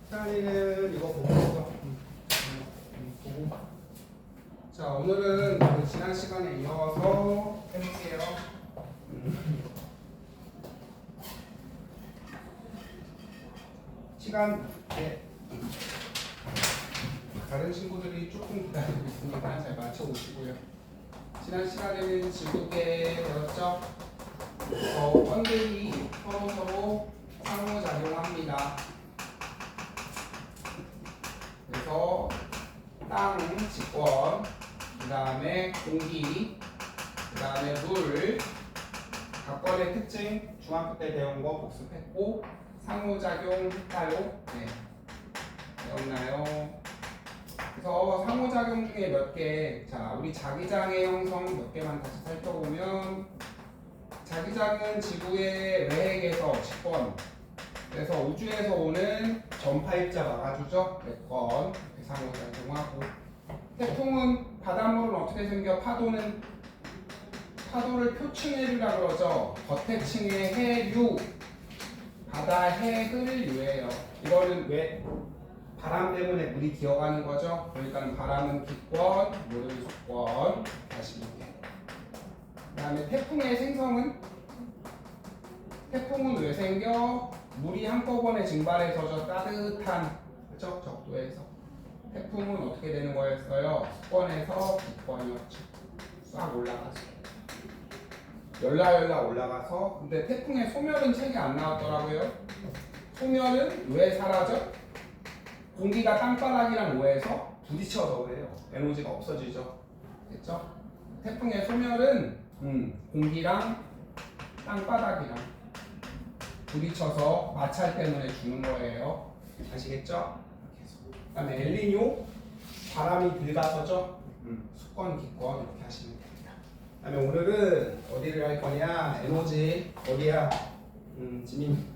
시간이는 이거 보고 있어. 보고. 자, 오늘은 그 지난 시간에 이어서 해볼게요. 시간 네. 다른 친구들이 조금 기다리고 있으니까 잘 맞춰오시고요. 지난 시간에는 지구계 배웠죠? 건들이 서로 상호작용합니다. 그래서 땅, 직권, 그 다음에 공기, 그 다음에 물, 각권의 특징 중학교 때 배운 거 복습했고 상호작용 했다요? 네. 배웠나요? 그래서 상호작용 중에 몇 개, 자 우리 자기장의 형성 몇 개만 다시 살펴보면 자기장은 지구의 외핵에서 직권, 그래서 우주에서 오는 전파입자 막아주죠. 몇 건 상호작용하고 태풍은 바닷물은 어떻게 생겨? 파도를 표층해류라 그러죠. 겉해층의 해류, 바다 해를 유예요. 이거는 왜? 바람 때문에 물이 기어가는 거죠. 그러니까 바람은 기권, 물은 속권. 다시 볼게요. 그 다음에 태풍의 생성은? 태풍은 왜 생겨? 물이 한꺼번에 증발해서 저 따뜻한 그죠? 적도에서 태풍은 어떻게 되는 거였어요? 수권에서 기권이었죠. 싹 올라가서 열라 올라가서. 근데 태풍의 소멸은 책이 안 나왔더라고요. 소멸은 왜 사라져? 공기가 땅바닥이랑 모여서 부딪혀서 그래요. 에너지가 없어지죠. 됐죠? 태풍의 소멸은 공기랑 땅바닥이랑 부딪혀서 마찰 때문에 주는 거예요. 아시겠죠? 그 다음에 엘니뇨, 바람이 들가서죠. 수권, 기권 이렇게 하시면 됩니다. 그 다음에 오늘은 어디를 할 거냐? 에너지 어디야? 지민.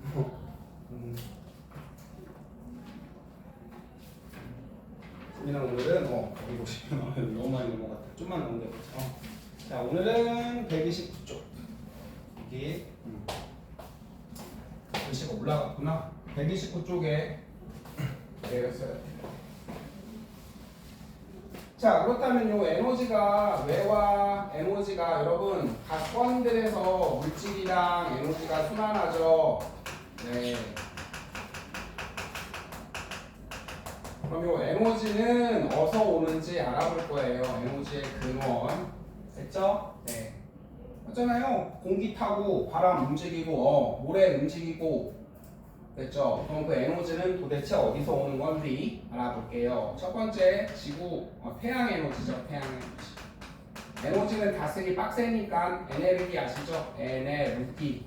지민아 오늘은 어디 보시면 너무 많이 넘어갔다 좀만 넘겨보자. 자 오늘은 129쪽 여기 글씨가 올라갔구나. 129쪽에 내렸어요. 자 그렇다면 요 에너지가 왜와 에너지가 여러분 각권들에서 물질이랑 에너지가 순환하죠. 네. 그럼 요 에너지는 어디서 오는지 알아볼 거예요. 에너지의 근원. 됐죠? 네. 맞잖아요. 공기 타고 바람 움직이고 모래 움직이고 됐죠? 그럼 그 에너지는 도대체 어디서 오는 건지 알아볼게요. 첫 번째 지구 태양 에너지죠. 태양 에너지. 에너지는 다 쓰기 빡세니까 에네르기 아시죠? 에네르기.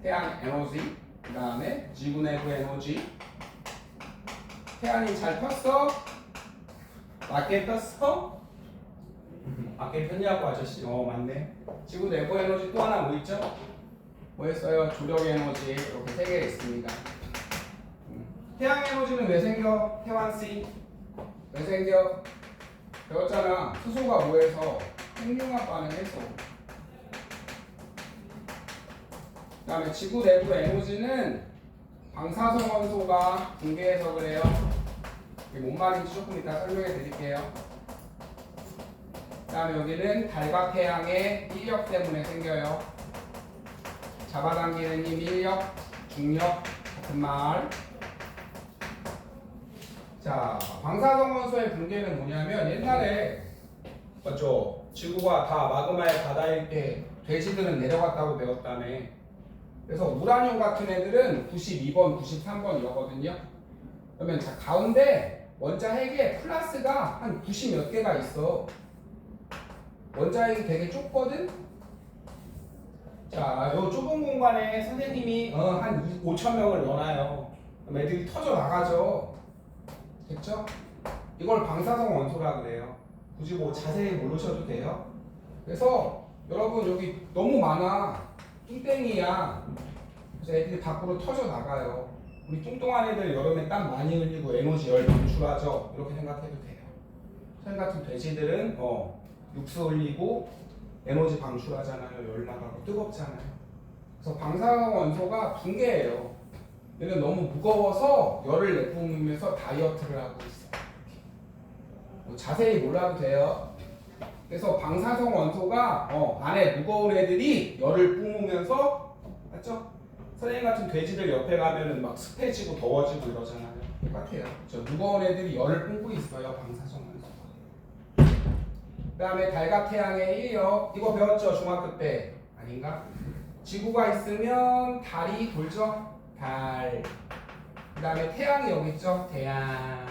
태양 에너지. 그 다음에 지구 내부 에너지. 태양이 잘 폈어? 맞게 폈어? 맞게 폈냐고 아저씨. 맞네. 지구 내부 에너지 또 하나 뭐 있죠? 뭐였어요? 조력 에너지 이렇게 세 개 있습니다. 태양 에너지는 왜 생겨? 태환씨 왜 생겨? 배웠잖아. 수소가 뭐해서 핵융합 반응해서. 그 다음에 지구 내부 에너지는 방사성 원소가 붕괴해서 그래요. 이게 뭔 말인지 조금 이따 설명해 드릴게요. 그 다음에 여기는 달과 태양의 인력 때문에 생겨요. 잡아당기는 힘, 인력, 중력 같은 말. 자, 방사성 원소의 붕괴는 뭐냐면 옛날에 맞죠? 지구가 다 마그마의 바다일 때 돼지들은 내려갔다고 배웠다며. 그래서 우라늄 같은 애들은 92번, 93번이거든요. 그러면 자 가운데 원자핵에 플러스가 한 90 몇 개가 있어. 원자핵이 되게 좁거든. 자, 요 좁은 공간에 선생님이 한 5,000명을 넣어놔요. 그럼 애들이 터져 나가죠. 됐죠? 이걸 방사성 원소라 그래요. 굳이 뭐 자세히 모르셔도 돼요. 그래서 여러분 여기 너무 많아. 뚱땡이야. 그래서 애들이 밖으로 터져 나가요. 우리 뚱뚱한 애들 여름에 땀 많이 흘리고 에너지 열 방출하죠. 이렇게 생각해도 돼요. 선 같은 돼지들은 육수 흘리고 에너지 방출하잖아요. 열 나가고 뜨겁잖아요. 그래서 방사능 원소가 붕괴예요. 얘는 너무 무거워서 열을 내뿜으면서 다이어트를 하고 있어요. 뭐 자세히 몰라도 돼요. 그래서 방사성 원소가 안에 무거운 애들이 열을 뿜으면서 맞죠? 선생님 같은 돼지들 옆에 가면은 막 습해지고 더워지고 이러잖아요. 똑같아요. 저 무거운 애들이 열을 뿜고 있어요. 방사성 원소가. 그 다음에 달과 태양의 일력 이거 배웠죠? 중학교 때 아닌가? 지구가 있으면 달이 돌죠? 달. 그 다음에 태양이 여기 있죠? 태양.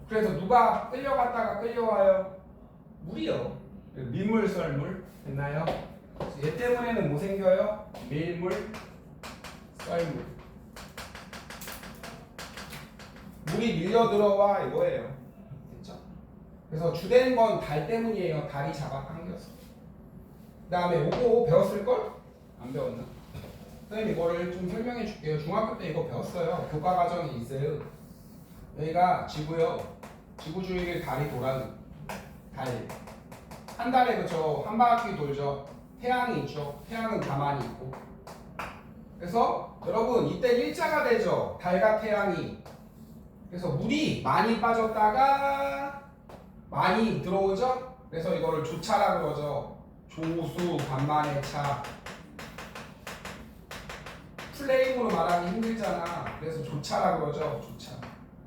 그래서 누가 끌려갔다가 끌려와요? 물이요. 밀물 썰물 됐나요? 얘 때문에는 뭐 생겨요? 밀물 썰물. 물이 밀려 들어와 이거예요. 됐죠? 그래서 주된 건 달 때문이에요. 달이 잡아당겨서. 그 다음에 요거 배웠을걸? 안 배웠나? 선생님 이거를 좀 설명해 줄게요. 중학교 때 이거 배웠어요. 교과 과정에 있어요. 여기가 지구요. 지구 주위를 달이 돌아는 달. 한 달에 그쵸 한 바퀴 돌죠. 태양이 있죠. 태양은 가만히 있고. 그래서 여러분 이때 일자가 되죠. 달과 태양이. 그래서 물이 많이 빠졌다가 많이 들어오죠. 그래서 이거를 조차라 그러죠. 조수 간만의 차. 플레임으로 말하기 힘들잖아. 그래서 조차라 그러죠. 조차.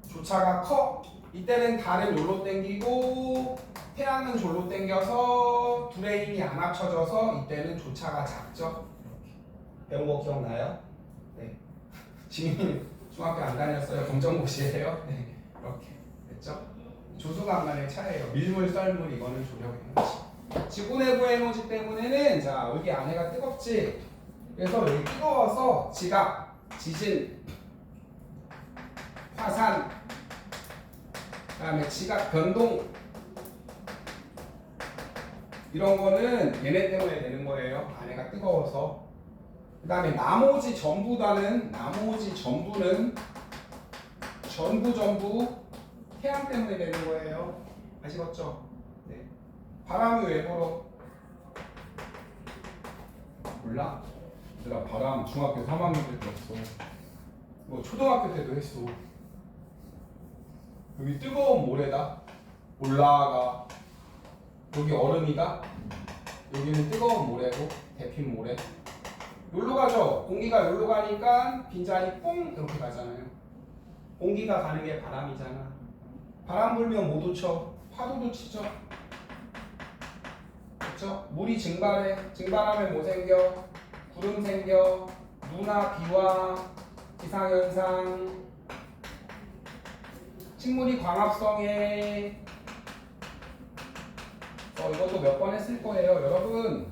조차가 커. 이때는 달은 요로 땡기고 태양은 졸로 땡겨서 둘의 힘이 안 합쳐져서 이때는 조차가 작죠. 이렇게. 배운 거 기억나요? 네. 지금 중학교 안 다녔어요. 검정고시예요. 네. 이렇게 됐죠? 조수간만의 차예요. 밀물 썰물 이거는 조력 에너지. 지구 내부 에너지 때문에는 자 여기 안에가 뜨겁지. 그래서 여기 뜨거워서 지각, 지진, 화산, 그다음에 지각 변동 이런 거는 얘네 때문에 되는 거예요. 안에가 뜨거워서. 그다음에 나머지 전부는 전부 태양 때문에 되는 거예요. 아시겠죠? 네. 바람이 왜 불어? 몰라? 내가 바람 중학교 3학년 때 들었어. 뭐 초등학교 때도 했어. 여기 뜨거운 모래다. 올라가. 여기 얼음이다. 여기는 뜨거운 모래고 데핀 모래. 여기로 가죠. 공기가 여기로 가니까 빈자리 뽕 이렇게 가잖아요. 공기가 가는 게 바람이잖아. 바람 불면 뭐도 쳐? 파도도 치죠. 그렇죠? 물이 증발해. 증발하면 뭐 생겨? 구름 생겨. 누나 비와 기상현상. 식물이 광합성에. 이것도 몇 번 했을 거예요. 여러분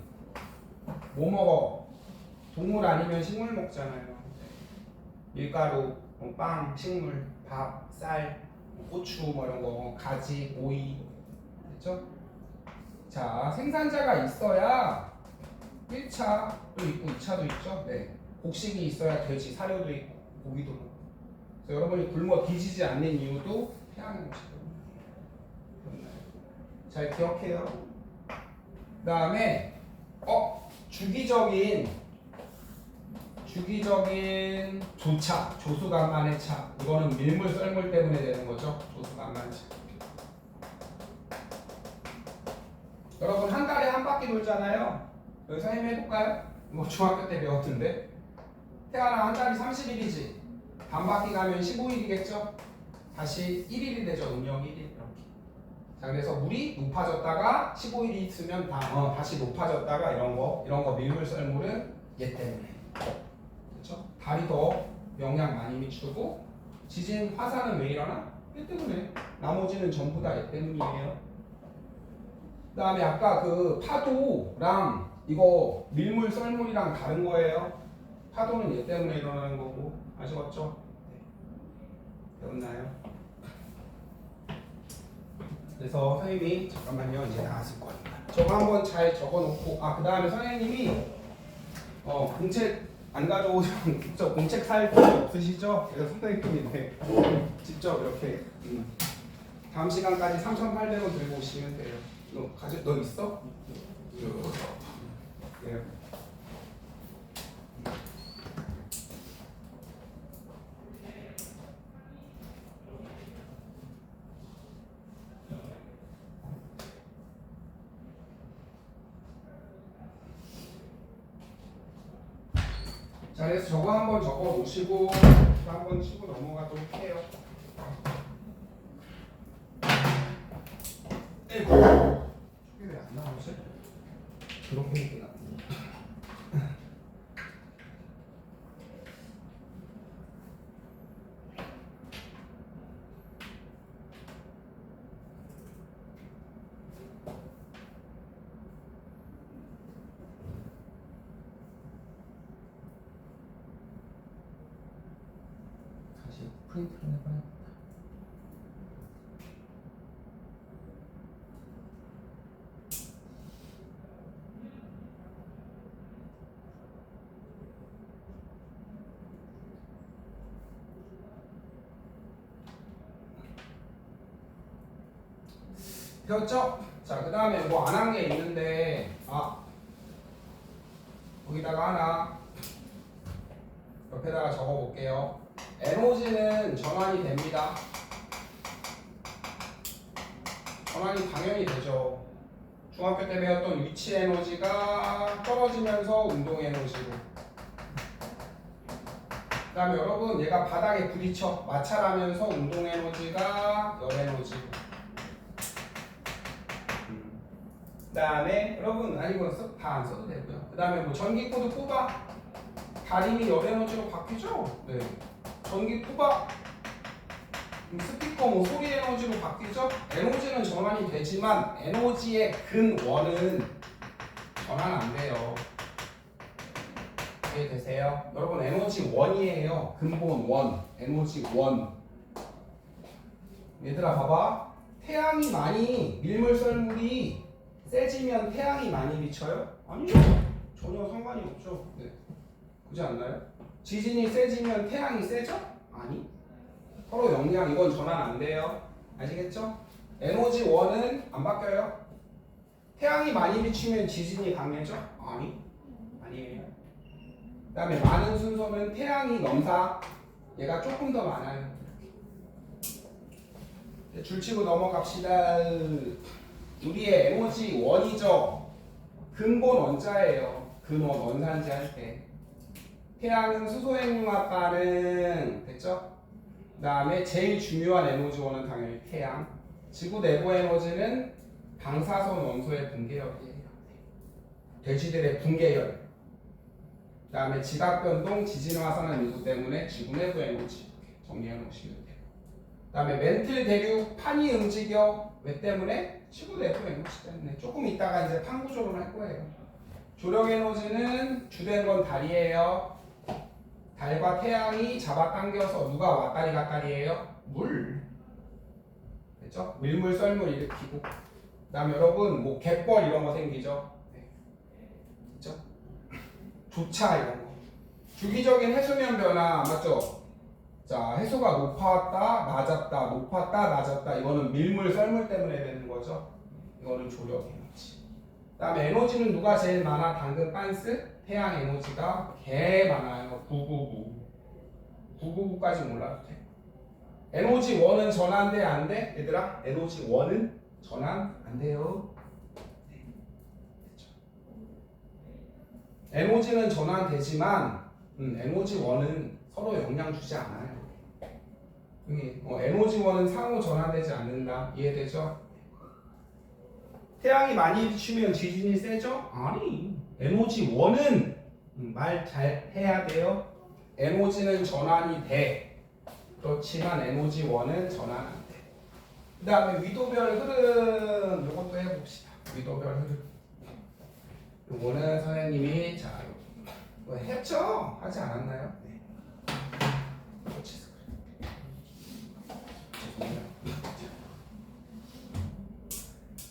뭐 먹어? 동물 아니면 식물 먹잖아요. 밀가루, 빵, 식물, 밥, 쌀, 고추 뭐 이런 거, 가지, 오이. 됐죠? 자, 생산자가 있어야 1차도 있고 2차도 있죠. 네. 곡식이 있어야 돼지, 사료도 있고 고기도 먹고. 그래서 여러분이 굶어 뒤지지 않는 이유도 태양에너지거든요. 잘 기억해요. 그 다음에 주기적인 조차, 조수간만의 차. 이거는 밀물 썰물 때문에 되는 거죠. 조수간만의 차. 여러분 한 달에 한 바퀴 돌잖아요. 여기 선생님 해볼까요? 뭐 중학교 때 배웠던데. 태어나 한 달이 30일이지. 반 바퀴 가면 15일이겠죠. 다시 1일이 되죠. 음력 1일 이렇게. 자, 그래서 물이 높아졌다가 15일이 있으면 다시 높아졌다가 이런 거 밀물 썰물은 얘 때문에. 그렇죠? 달이 더 영향 많이 미치고 지진, 화산은 왜 일어나? 얘 때문에. 나머지는 전부 다 얘 때문이에요. 그 다음에 아까 그 파도랑 이거 밀물 썰물이랑 다른 거예요. 파도는 얘 때문에 일어나는 거고. 아시겠죠? 네. 배웠나요? 그래서 선생님이 잠깐만요. 이제 나왔을 거니까 저거 한번 잘 적어놓고 그 다음에 선생님이 공책 안 가져오시면 저 공책 살 필요 없으시죠? 제가 선생님인데 직접 이렇게 다음 시간까지 3,800원 들고 오시면 돼요. 너 있어? 네. 자, 그래서 저거 한번 적어 놓으시고 한번 치고 넘어가도록 해요. 에이구, 이게 왜 안 나오지? 그렇게 있구나. 다시 프린트를 해봐야겠다. 되었죠? 자, 그 다음에 뭐 안 한 게 있는데, 거기다가 하나 옆에다가 적어 볼게요. 에너지는 전환이 됩니다. 전환이 당연히 되죠. 중학교 때 배웠던 위치 에너지가 떨어지면서 운동 에너지로. 그 다음에 여러분, 얘가 바닥에 부딪혀 마찰하면서 운동 에너지가 열 에너지로. 그 다음에 여러분, 이건 다 안 써도 되고요. 그 다음에 뭐 전기 코드 뽑아 다림이 열 에너지로 바뀌죠? 네. 전기 뽑아 스피커 뭐 소리 에너지로 바뀌죠? 에너지는 전환이 되지만 에너지의 근원은 전환 안 돼요. 이해되세요? 여러분, 에너지 원이에요. 근본 원, 에너지 원. 얘들아 봐봐. 태양이 많이 밀물썰물이 세지면 태양이 많이 비쳐요? 아니요. 전혀 상관이 없죠. 네. 그렇지 않나요? 지진이 세지면 태양이 세죠? 아니. 서로 영향, 이건 전환 안 돼요. 아시겠죠? 에너지 원은 안 바뀌어요. 태양이 많이 비치면 지진이 강해져? 아니. 아니에요. 그 다음에 많은 순서는 태양이 넘사, 얘가 조금 더 많아요. 줄치고 넘어갑시다. 우리의 에너지 원이죠. 근본 원자예요. 근원 원산지 할 때. 태양은 수소핵융합 반응 됐죠? 그 다음에 제일 중요한 에너지 원은 당연히 태양. 지구 내부 에너지는 방사선 원소의 붕괴열이에요. 돼지들의 붕괴열. 그 다음에 지각변동, 지진화산화 요소 때문에 지구 내부 에너지 정리해 놓으시면 돼요. 그 다음에 멘틀 대륙 판이 움직여. 왜 때문에? 지구 내부 에너지 때문에. 조금 이따가 이제 판구조론 할 거예요. 조력 에너지는 주된 건 달이에요. 달과 태양이 잡아당겨서 누가 왔다리 갔다리예요? 물. 됐죠? 밀물 썰물 일으키고. 그 다음에 여러분 뭐 갯벌 이런 거 생기죠? 네. 됐죠? 조차 이런 거. 주기적인 해수면 변화 맞죠? 자, 해수가 높았다, 낮았다, 높았다, 낮았다. 이거는 밀물, 썰물 때문에 되는 거죠. 이거는 조력 에너지. 그 다음에 에너지는 누가 제일 많아? 당근 빤스? 태양 에너지가 개 많아요. 999. 999까지 몰라도 돼. 에너지 원은 전환돼, 안 돼? 얘들아, 에너지 원은 전환 안 돼요. 네. 에너지는 전환되지만, 에너지 원은 서로 영향 주지 않아요. 여기 에너지원은 상호 전환되지 않는다. 이해되죠? 태양이 많이 비추면 지진이 세죠? 아니. 에너지원은 말 잘 해야 돼요. 에너지는 전환이 돼. 그렇지만 에너지원은 전환 안 돼. 그 다음에 위도별 흐름 이것도 해봅시다. 위도별 흐름. 이거는 선생님이 자 이거 했죠? 하지 않았나요? 네.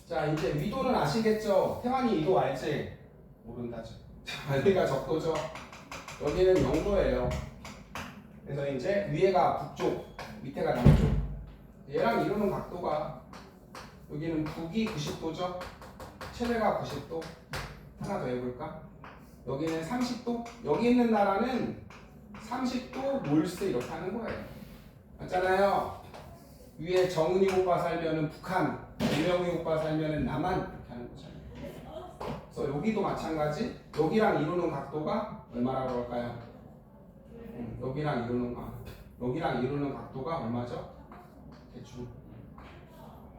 자, 이제 위도는 아시겠죠? 태환이 이도 알지? 모른다죠. 자, 여기가 적도죠. 여기는 영도예요. 그래서 이제 위에가 북쪽, 밑에가 남쪽. 얘랑 이루는 각도가 여기는 북이 90도죠. 최대가 90도. 하나 더 해볼까? 여기는 30도. 여기 있는 나라는 30도 놀스 이렇게 하는 거예요. 맞잖아요. 위에 정은이 오빠 살면은 북한, 유명이 오빠 살면은 남한 이렇게 하는 거잖아요. 그래서 여기도 마찬가지. 여기랑 이루는 각도가 얼마라고 할까요? 여기랑 이루는 각도가 얼마죠? 대충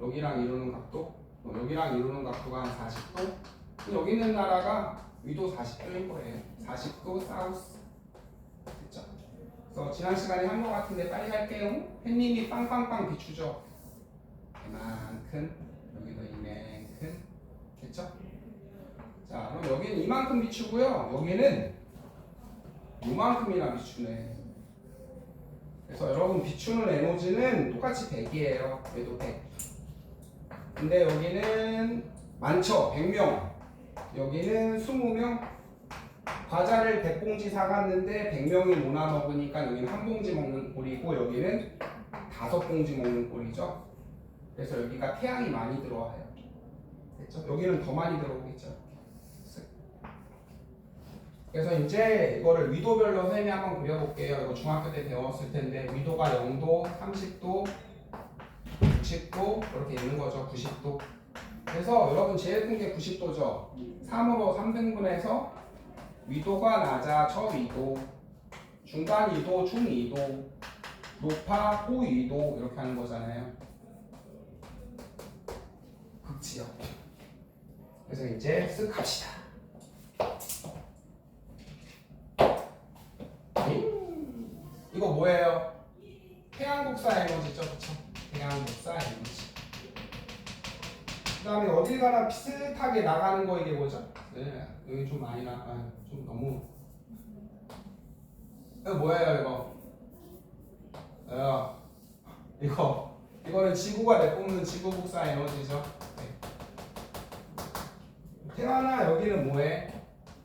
여기랑 이루는 각도, 여기랑 이루는 각도가 한 40도. 여기 있는 나라가 위도 40도인 거예요. 40도 사우스. 됐죠? 그래서 지난 시간에 한 것 같은데 빨리 할게요. 햇님이 빵빵빵 비추죠. 이만큼, 여기도 이만큼. 됐죠? 자, 그럼 여기는 이만큼 비추고요. 여기는 요만큼이나 비추네. 그래서 여러분 비추는 에너지는 똑같이 100이에요. 얘도 100. 근데 여기는 많죠. 100명. 여기는 20명. 과자를 100봉지 사갔는데 100명이 못 나먹으니까 여기는 한 봉지 먹는 꼴이고 여기는 5봉지 먹는 꼴이죠. 그래서 여기가 태양이 많이 들어와요. 됐죠? 여기는 더 많이 들어오겠죠. 그래서 이제 이거를 위도별로 셈이 한번 그려볼게요. 이거 중학교 때 배웠을 텐데 위도가 0도, 30도, 60도 이렇게 있는 거죠. 90도. 그래서 여러분 제일 큰 게 90도죠. 3으로 3등분해서 위도가 낮아 저위도, 중간 위도, 중위도, 높아 고위도 이렇게 하는 거잖아요. 극지역. 그래서 이제 쓱 합시다. 이거 뭐예요? 태양국사 에너지죠, 그쵸? 태양국사 에너지. 그 다음에 어딜 가나 비슷하게 나가는 거 이게 뭐죠? 네, 여기 좀 많이 나가요. 좀 너무. 이거 뭐예요, 이거? 이거는 지구가 내뿜는 지구국사 에너지죠. 네. 태어나 여기는 뭐해?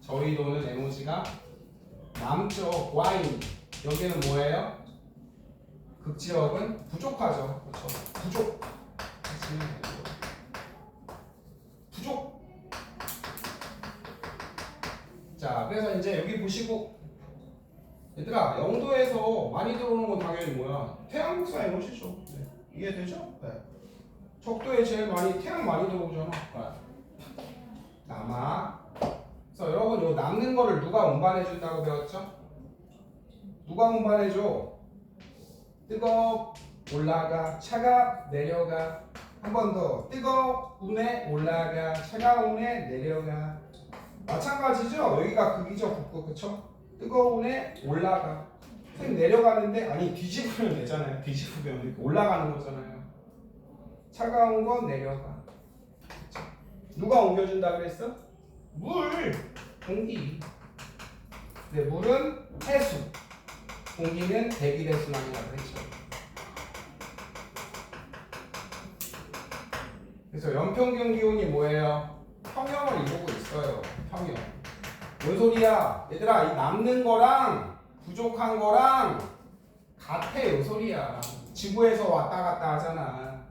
저위도는 에너지가 남쪽 와인. 여기는 뭐예요? 극지역은 부족하죠. 그렇죠? 부족. 자, 그래서 이제 여기 보시고 얘들아, 영도에서 많이 들어오는 건 당연히 뭐야? 태양국사 에너지죠. 네. 이해되죠? 네. 적도에 제일 많이 태양 많이 들어오잖아. 네. 남아. 그래서 여러분 요 남는 거를 누가 운반해 준다고 배웠죠? 누가 운반해줘? 뜨거 올라가, 차가 내려가. 한 번 더. 뜨거운에 올라가, 차가운에 내려가. 마찬가지죠? 여기가 극이죠, 북극. 그쵸? 뜨거운에 올라가. 선생님 내려가는데 아니 뒤집으면 되잖아요. 뒤집으면 이렇게 올라가는 거잖아요. 차가운 건 내려가. 그쵸? 누가 옮겨준다 그랬어? 물, 공기. 근데 물은 해수. 공기는 대기대순환이라고 했죠. 그래서 연평균 기온이 뭐예요? 평형을 이루고 있어요. 평형. 뭔 소리야? 얘들아, 이 남는 거랑 부족한 거랑 같아요. 소리야. 지구에서 왔다 갔다 하잖아.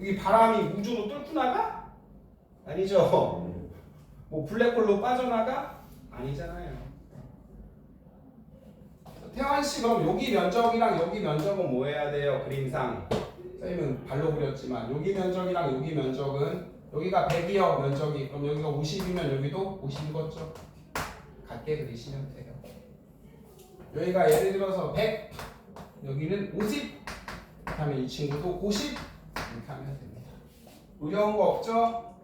여기 바람이 우주로 뚫고 나가? 아니죠. 뭐 블랙홀로 빠져나가? 아니잖아요. 태환씨, 그럼 여기 면적이랑 여기 면적은 뭐 해야 돼요? 그림상 선생님은 발로 그렸지만 여기 면적이랑 여기 면적은 여기가 100이요 면적이. 그럼 여기가 50이면 여기도 50이겠죠? 같게 그리시면 돼요. 여기가 예를 들어서 100, 여기는 50 이렇게 하면 이 친구도 50 이렇게 하면 됩니다. 어려운 거 없죠?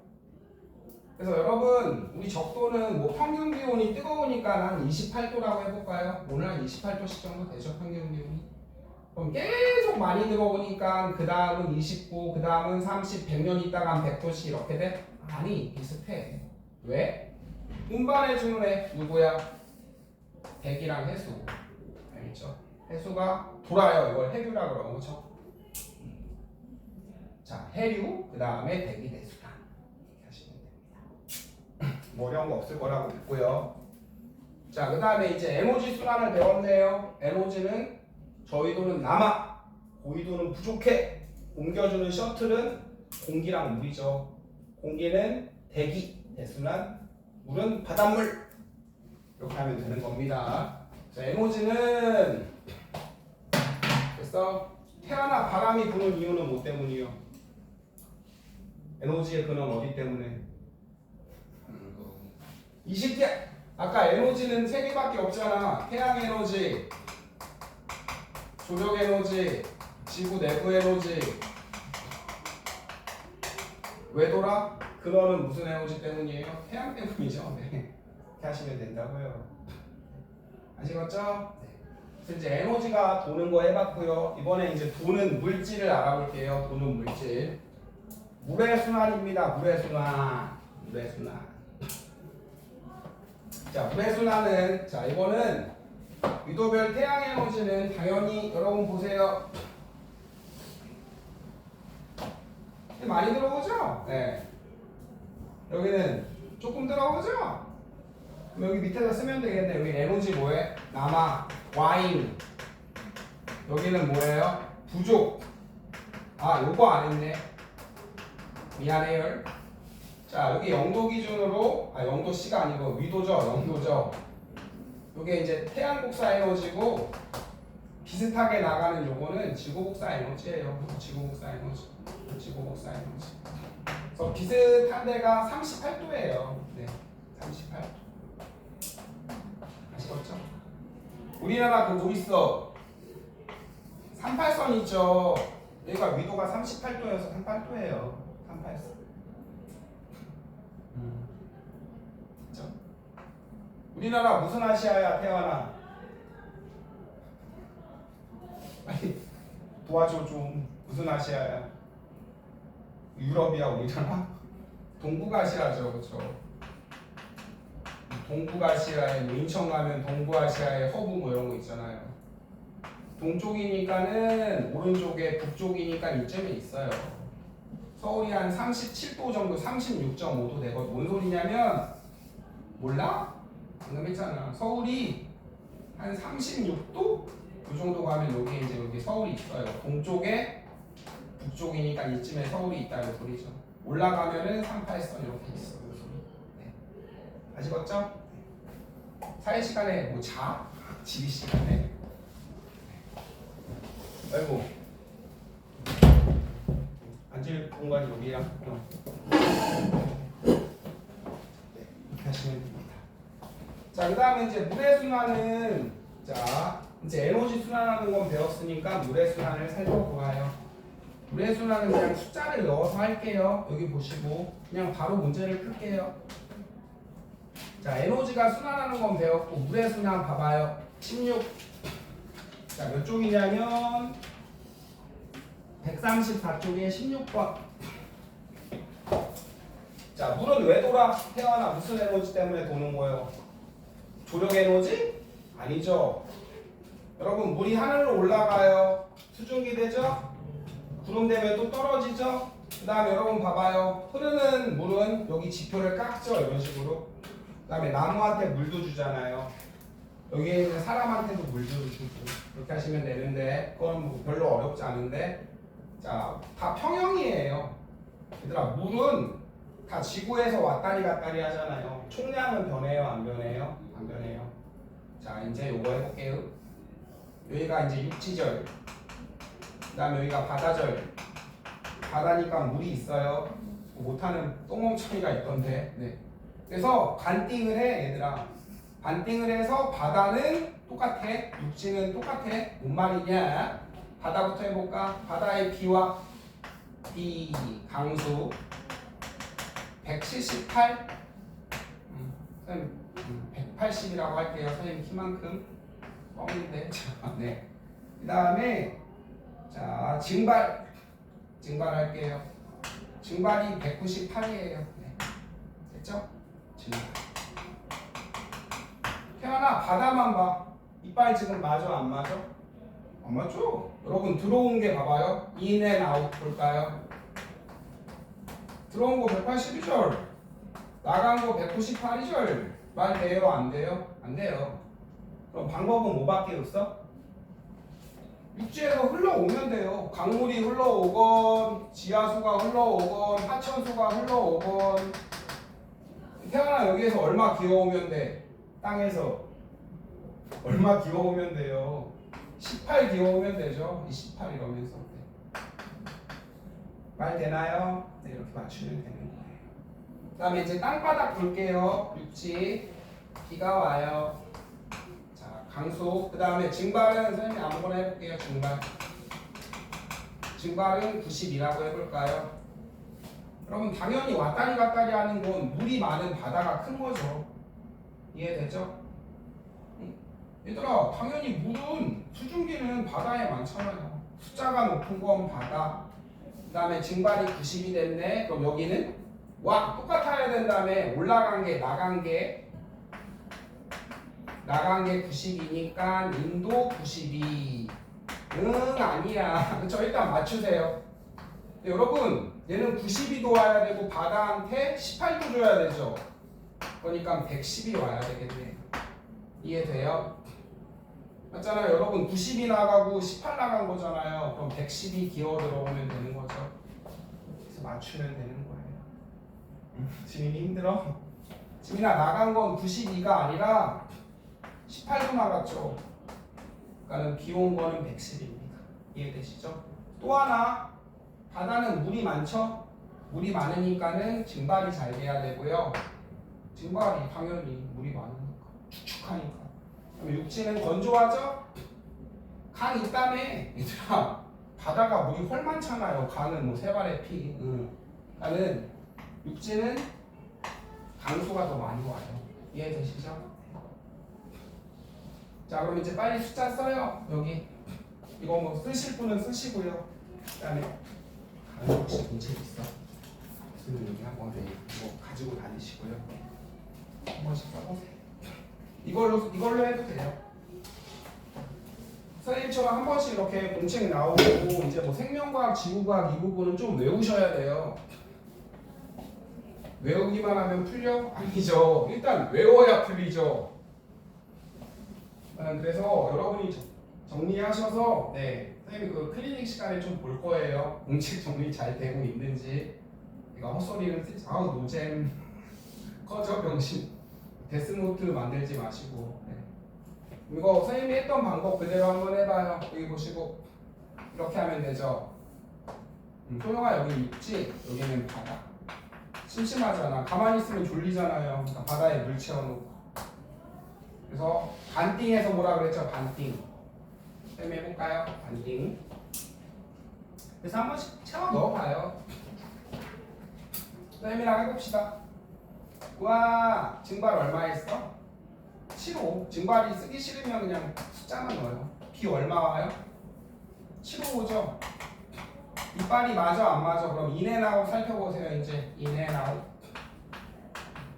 그래서 여러분 우리 적도는 뭐 평균 기온이 뜨거우니까 한 28도라고 해볼까요? 오늘 한 28도씩 정도 되죠, 평균 기온이. 그럼 계속 많이 들어오니까 그 다음은 29, 그 다음은 30, 100년 있다가 한 100도씩 이렇게 돼? 아니, 비슷해. 왜? 운반해주는 애 누구야? 백이랑 해수. 알겠죠? 해수가 돌아요. 이걸 해류라 그러는 거죠. 자, 해류, 그 다음에 백이 대수다. 뭐 어려운 거 없을 거라고 믿고요. 자, 그 다음에 이제 에너지 순환을 배웠네요. 에너지는 저위도는 남아, 고위도는 부족해. 옮겨주는 셔틀은 공기랑 물이죠. 공기는 대기, 대순환, 물은 바닷물. 이렇게 하면 되는 겁니다. 자, 에너지는 그래서 태아나 바람이 부는 이유는 뭐 때문이요? 에너지의 근원 어디 때문에? 이 새끼야! 아까 에너지는 세 개밖에 없잖아. 태양 에너지, 조력 에너지, 지구 내부 에너지. 왜 돌아? 근원은 무슨 에너지 때문이에요? 태양 때문이죠. 네. 이렇게 하시면 된다고요. 아시겠죠? 그래서 이제 에너지가 도는 거 해봤고요. 이번에 이제 도는 물질을 알아볼게요. 도는 물질. 물의 순환입니다. 물의 순환. 물의 순환. 자, 물의 순환은, 자, 이거는 위도별 태양 에너지는 당연히 여러분 보세요. 많이 들어오죠? 네. 여기는 조금 들어오죠? 그럼 여기 밑에다 쓰면 되겠네. 여기 에너지 뭐해? 남아, 와인. 여기는 뭐예요? 부족. 아, 요거 안 했네. 미안해요. 자, 여기 0도 기준으로, 0도씨가 아니고 위도죠, 0도죠. 요게 이제 태양 복사 에너지고, 비슷하게 나가는 요거는 지구 복사 에너지예요. 지구 복사 에너지. 지구 복사 에너지. 그래서 비슷한 데가 38도예요. 네, 38도. 아시겠죠? 우리나라 그 뭐 있어? 38선 있죠. 여기가 위도가 38도여서 38도예요. 38선. 그렇죠? 우리나라 무슨 아시아야, 태어나? 빨리 도와줘 좀. 무슨 아시아야? 유럽이야, 우리나라? 동북아시아죠, 그렇죠? 동북아시아에 뭐 인천 가면 동부아시아의 허브 뭐 이런 거 있잖아요. 동쪽이니까는 오른쪽에, 북쪽이니까 이쯤에 있어요. 서울이 한 37도 정도, 36.5도 되거든. 뭔 소리냐면 몰라? 방금 했잖아. 서울이 한 36도? 그 정도 가면 여기 이제 여기 서울이 있어요. 동쪽에, 북쪽이니까 이쯤에 서울이 있다는 소리죠. 올라가면은 38선 이렇게 있어. 네. 아시겠죠? 사회 시간에 뭐 자? 지휘 시간에. 아이고. 앉을 공간이 여기랑. 네. 이렇게 하시면 됩니다. 자, 그 다음에 이제 물의 순환은, 자, 이제 에너지 순환하는 건 배웠으니까 물의 순환을 살펴보아요. 물의 순환은 그냥 숫자를 넣어서 할게요. 여기 보시고 그냥 바로 문제를 풀게요. 자, 에너지가 순환하는 건 배웠고 물의 순환 봐봐요. 16. 자, 몇 쪽이냐면 134쪽에 16번. 자, 물은 왜 돌아? 태어나 무슨 에너지 때문에 도는 거예요? 조력 에너지? 아니죠. 여러분, 물이 하늘로 올라가요. 수증기 되죠? 구름 되면 또 떨어지죠? 그 다음에 여러분 봐봐요. 흐르는 물은 여기 지표를 깎죠. 이런 식으로. 그 다음에 나무한테 물도 주잖아요. 여기에 있는 사람한테도 물도 주고. 이렇게 하시면 되는데 그건 뭐 별로 어렵지 않은데, 자, 다 평형이에요. 얘들아, 물은 다 지구에서 왔다리 갔다리 하잖아요. 총량은 변해요? 안 변해요? 안 변해요. 자, 이제 요거 해볼게요. 여기가 이제 육지절, 그 다음에 여기가 바다절. 바다니까 물이 있어요. 못하는 똥멍청이가 있던데. 네. 그래서 반띵을 해, 얘들아. 반띵을 해서 바다는 똑같아, 육지는 똑같아. 뭔 말이냐? 바다부터 해볼까? 바다의 비와 비 강수 178. 선생님 180이라고 할게요. 선생님 키만큼 뻥인데. 네. 그 다음에 자, 증발할게요. 증발이 198이에요. 네. 됐죠? 증발. 태어나 바다만 봐. 이빨 지금 맞아, 안 맞아? 안 맞죠? 여러분, 들어온 게 봐봐요. in and out 볼까요? 들어온 거 182절, 나간 거 198이절. 말 돼요, 안 돼요? 안 돼요. 그럼 방법은 뭐밖에 없어? 육지에서 흘러오면 돼요. 강물이 흘러오건 지하수가 흘러오건 하천수가 흘러오건 태어나 여기에서 얼마 기어오면 돼? 땅에서 얼마 기어오면 돼요? 18 기어오면 되죠. 28 이러면서 말 되나요? 네, 이렇게 맞추면 되는 거예요. 그 다음에 이제 땅바닥 볼게요. 육지 비가 와요. 자, 강수. 그 다음에 증발은 선생님이 아무거나 해볼게요. 증발은 90이라고 해볼까요? 여러분 당연히 왔다리 갔다리 하는 건 물이 많은 바다가 큰 거죠. 이해되죠? 얘들아 당연히 물은 수증기는 바다에 많잖아요. 숫자가 높은 건 바다. 그 다음에 증발이 90이 됐네. 그럼 여기는 와 똑같아야 된다음에 올라간 게 나간 게 90이니까 인도 92. 아니야. 그렇죠? 일단 맞추세요. 여러분 얘는 92도 와야 되고 바다한테 18도 줘야 되죠. 그러니까 110이 와야 되겠네. 이해돼요? 맞잖아요. 여러분 90이 나가고 18 나간 거잖아요. 그럼 110이 기어 들어오면 되는 거죠. 그래서 맞추면 되는 거예요. 지민이 힘들어? 지민아 나간 건 92가 아니라 18도 나갔죠. 그러니까 기온 거는 110입니다. 이해되시죠? 또 하나 바다는 물이 많죠? 물이 많으니까는 증발이 잘 돼야 되고요. 증발이 당연히 물이 많으니까 축축하니까. 그럼 육지는 건조하죠? 강 있다며 얘들아 바다가 물이 훨 많잖아요. 강은 뭐 세발의 피. 나는 육지는 강수가 더 많이 와요. 이해되시죠? 자 그럼 이제 빨리 숫자 써요. 여기 이거 뭐 쓰실 분은 쓰시고요. 그 다음에 강의 혹시 문제 있어? 쓰는 여기 한번 뭐 가지고 다니시고요. 한 번씩 써보세요. 이걸로 해도 돼요. 선생님처럼 한 번씩 이렇게 공책 나오고 이제 뭐 생명과학, 지구과학 이 부분은 좀 외우셔야 돼요. 외우기만 하면 풀려? 아니죠. 일단 외워야 풀리죠. 그래서 여러분이 정리하셔서 선생님이 그 클리닉 시간에 좀 볼 거예요. 공책 정리 잘 되고 있는지. 이거 헛소리는 쓰지. 아우 노잼 꺼져 병신. 데스노트 만들지 마시고. 이거 선생님이 했던 방법 그대로 한번 해봐요. 여기 보시고 이렇게 하면 되죠. 소영아 여기 있지? 여기는 바다. 심심하잖아. 가만히 있으면 졸리잖아요. 그러니까 바다에 물 채워놓고. 그래서 반띵해서 뭐라 그랬죠? 반띵. 선생님 해볼까요? 반띵. 그래서 한 번씩 채워 넣어봐요. 선생님이랑 해봅시다. 우와 증발 얼마 했어? 7호. 증발이 쓰기 싫으면 그냥 숫자만 넣어요. 비 얼마 와요? 7호죠. 이빨이 맞아 안 맞아? 그럼 인앤아웃 살펴보세요. 이제 인앤아웃.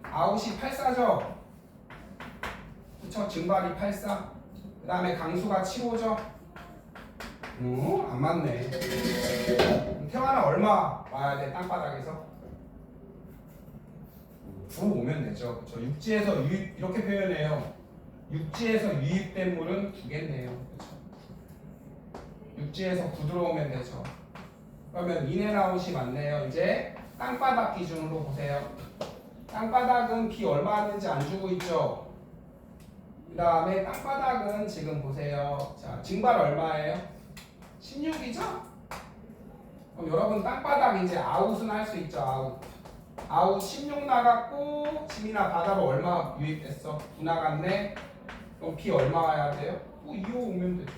아웃이 84죠. 그쵸? 증발이 84. 그 다음에 강수가 7호죠. 안 맞네. 태화는 얼마 와야 돼? 땅바닥에서? 9 오면 되죠. 그쵸? 육지에서 유입 이렇게 표현해요. 육지에서 유입된 물은 9겠네요. 그쵸? 육지에서 9 들어오면 되죠. 그러면 인앤아웃이 맞네요. 이제 땅바닥 기준으로 보세요. 땅바닥은 비 얼마 왔는지 안 주고 있죠. 그 다음에 땅바닥은 지금 보세요. 자, 증발 얼마예요? 16이죠? 그럼 여러분 땅바닥 이제 아웃은 할 수 있죠. 아웃 16 나갔고 지민아 바다로 얼마 유입됐어? 9 나갔네. 그럼 비 얼마 와야 돼요? 또 2호 오면 되죠.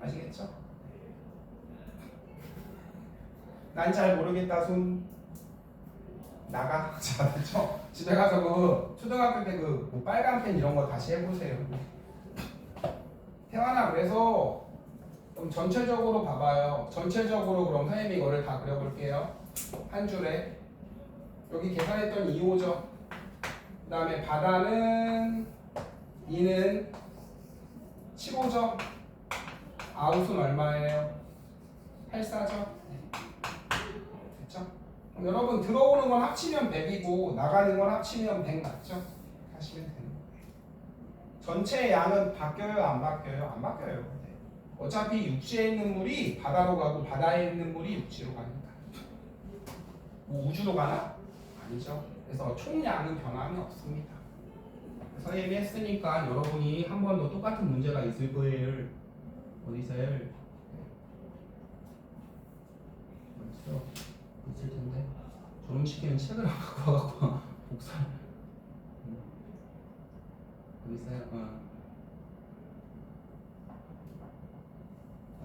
아시겠죠? 난 잘 모르겠다. 손 나가. 자, 그렇죠? 집에 가서 그 초등학교 때 그 빨간 펜 이런 거 다시 해보세요. 태환아 그래서 그럼 전체적으로 봐봐요. 전체적으로 그럼 선생님이 이거를 다 그려볼게요. 한 줄에 여기 계산했던 2호죠. 그 다음에 바다는 2는 15죠. 아웃은 얼마예요? 84죠. 됐죠? 그럼 여러분 들어오는 건 합치면 100이고 나가는 건 합치면 100 맞죠? 하시면 되는 거예요. 전체 양은 바뀌어요, 안 바뀌어요? 안 바뀌어요. 네. 어차피 육지에 있는 물이 바다로 가고 바다에 있는 물이 육지로 가니까. 뭐 우주로 가나? 아니죠. 그래서 총량은 변함이 없습니다. 선생님이 했으니까 여러분이 한 번 더 똑같은 문제가 있을 거예요. 어디서요? 어디서? 있을 텐데. 졸음시키는 책을 안 갖고 와갖고 복사. 여기 있어요?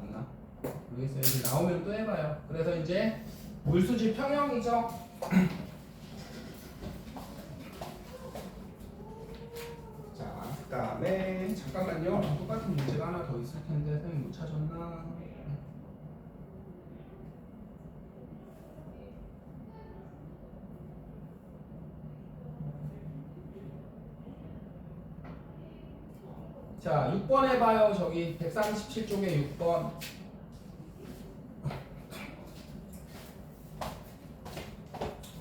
없나? 여기 있어요. 이제 나오면 또 해봐요. 그래서 이제 물수지 평형이죠. 자, 그 다음에 잠깐만요. 똑같은 문제가 하나 더 있을 텐데 선생님 못 찾았나? 자, 6번 해봐요. 저기 137쪽에 6번.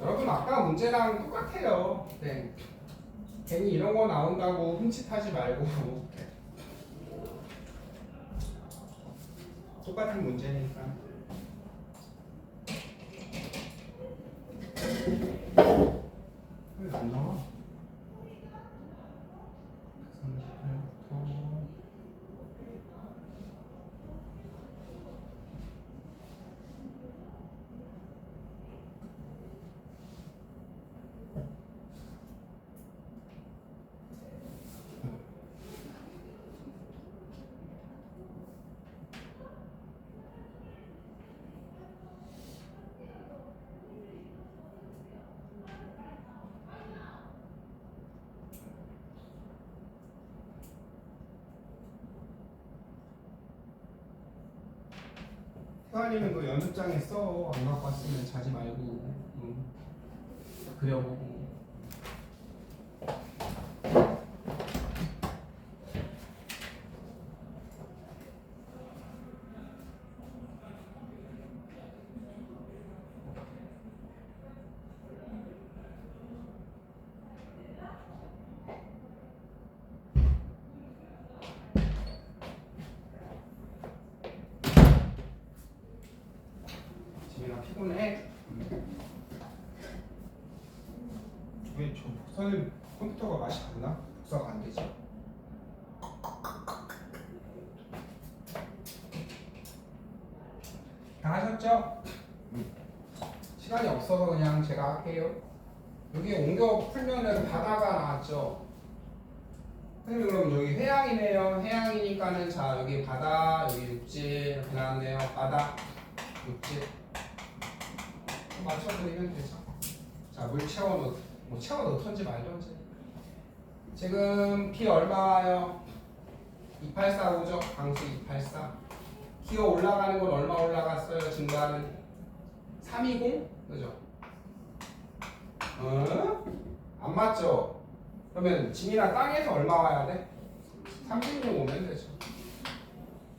여러분 아까 문제랑 똑같아요. 네. 괜히 이런 거 나온다고 흠칫하지 말고 똑같은 문제니까. 왜 안 나와? 138부터 태환이는 그 연습장에 써. 안 갖고 왔으면 자지 말고 그려보고. 지민아 피곤해? 왜 저 선생님 컴퓨터가 맛이 갔나? 복사가 안 되지? 다 하셨죠? 시간이 없어서 그냥 제가 할게요. 여기 옮겨 풀면은 바다가 나왔죠? 선생님 그럼 여기 해양이네요. 해양이니까는 자 여기 바다, 여기 육지 이렇게 나왔네요. 바다, 육지 맞춰드리면 되죠. 자 물 채워놓, 뭐 채워놓던지 말던지. 지금 피 얼마예요? 2845죠? 강수 284. 기어 올라가는 건 얼마 올라갔어요? 증가는 320? 그죠? 안 맞죠? 그러면 진이나 땅에서 얼마 와야 돼? 36 오면 되죠.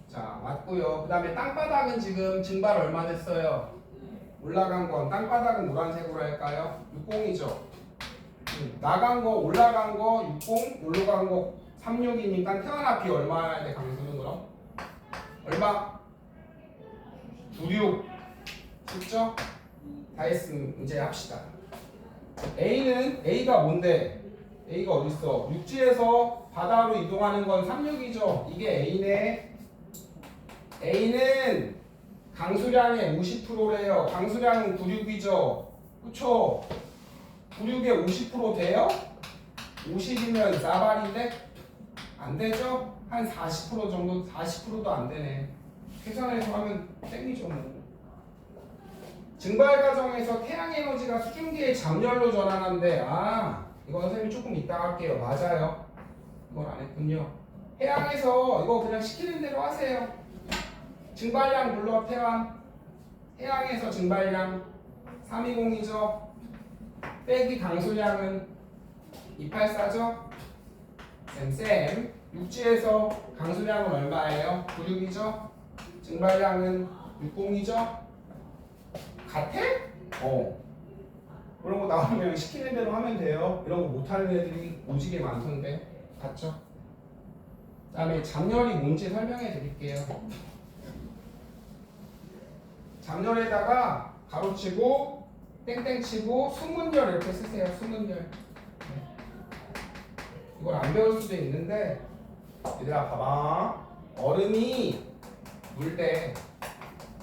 자 맞고요. 그 다음에 땅바닥은 지금 증발 얼마 됐어요? 올라간 건 땅바닥은 노란색으로 할까요? 60이죠. 나간 거 올라간 거 60, 올라간 거 36이니까 태어나 비 얼마 해야 돼? 강수는 그럼? 얼마? 96 쉽죠? 다 했으면 이제 합시다. A는 A가 뭔데? A가 어딨어? 육지에서 바다로 이동하는 건 36이죠. 이게 A네. A는 강수량의 50%래요. 강수량은 96이죠. 그쵸? 96에 50% 돼요? 50이면 싸발인데? 안 되죠? 한 40% 정도, 40%도 안 되네. 계산해서 하면 땡이죠 뭐. 증발 과정에서 태양 에너지가 수증기의 잠열로 전환한대. 아, 이거 선생님이 조금 이따 할게요. 맞아요. 이걸 안 했군요. 해양에서 이거 그냥 시키는 대로 하세요. 증발량 불러 태양. 해양에서 증발량 320이죠. 빼기 강수량은 284죠. 쌤. 육지에서 강수량은 얼마예요? 96이죠. 증발량은 60이죠. 같아? 그런 거 나오면 시키는 대로 하면 돼요. 이런 거 못하는 애들이 오지게 많던데. 같죠? 그다음에 잡열이 뭔지 설명해 드릴게요. 잡열에다가 가로치고 땡땡 치고 수문열 이렇게 쓰세요. 수문열. 네. 이걸 안 배울 수도 있는데 얘들아 봐봐. 얼음이 물대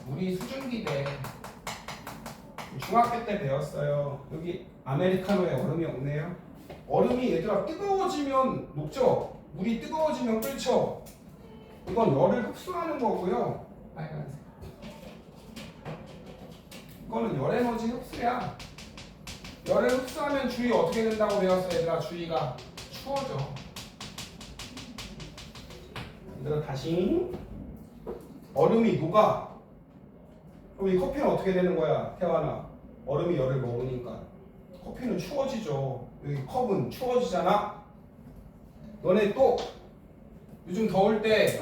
물이 수증기대. 중학교 때 배웠어요. 여기 아메리카노에 얼음이 없네요. 얼음이 얘들아 뜨거워지면 녹죠. 물이 뜨거워지면 끓죠. 이건 열을 흡수하는 거고요. 빨간색. 이거는 열 에너지 흡수야. 열을 흡수하면 주위 어떻게 된다고 배웠어 얘들아? 주위가 추워져. 얘들아 다시 얼음이 녹아. 그럼 이 커피는 어떻게 되는 거야? 태환아. 얼음이 열을 먹으니까 커피는 추워지죠. 여기 컵은 추워지잖아. 너네 또 요즘 더울 때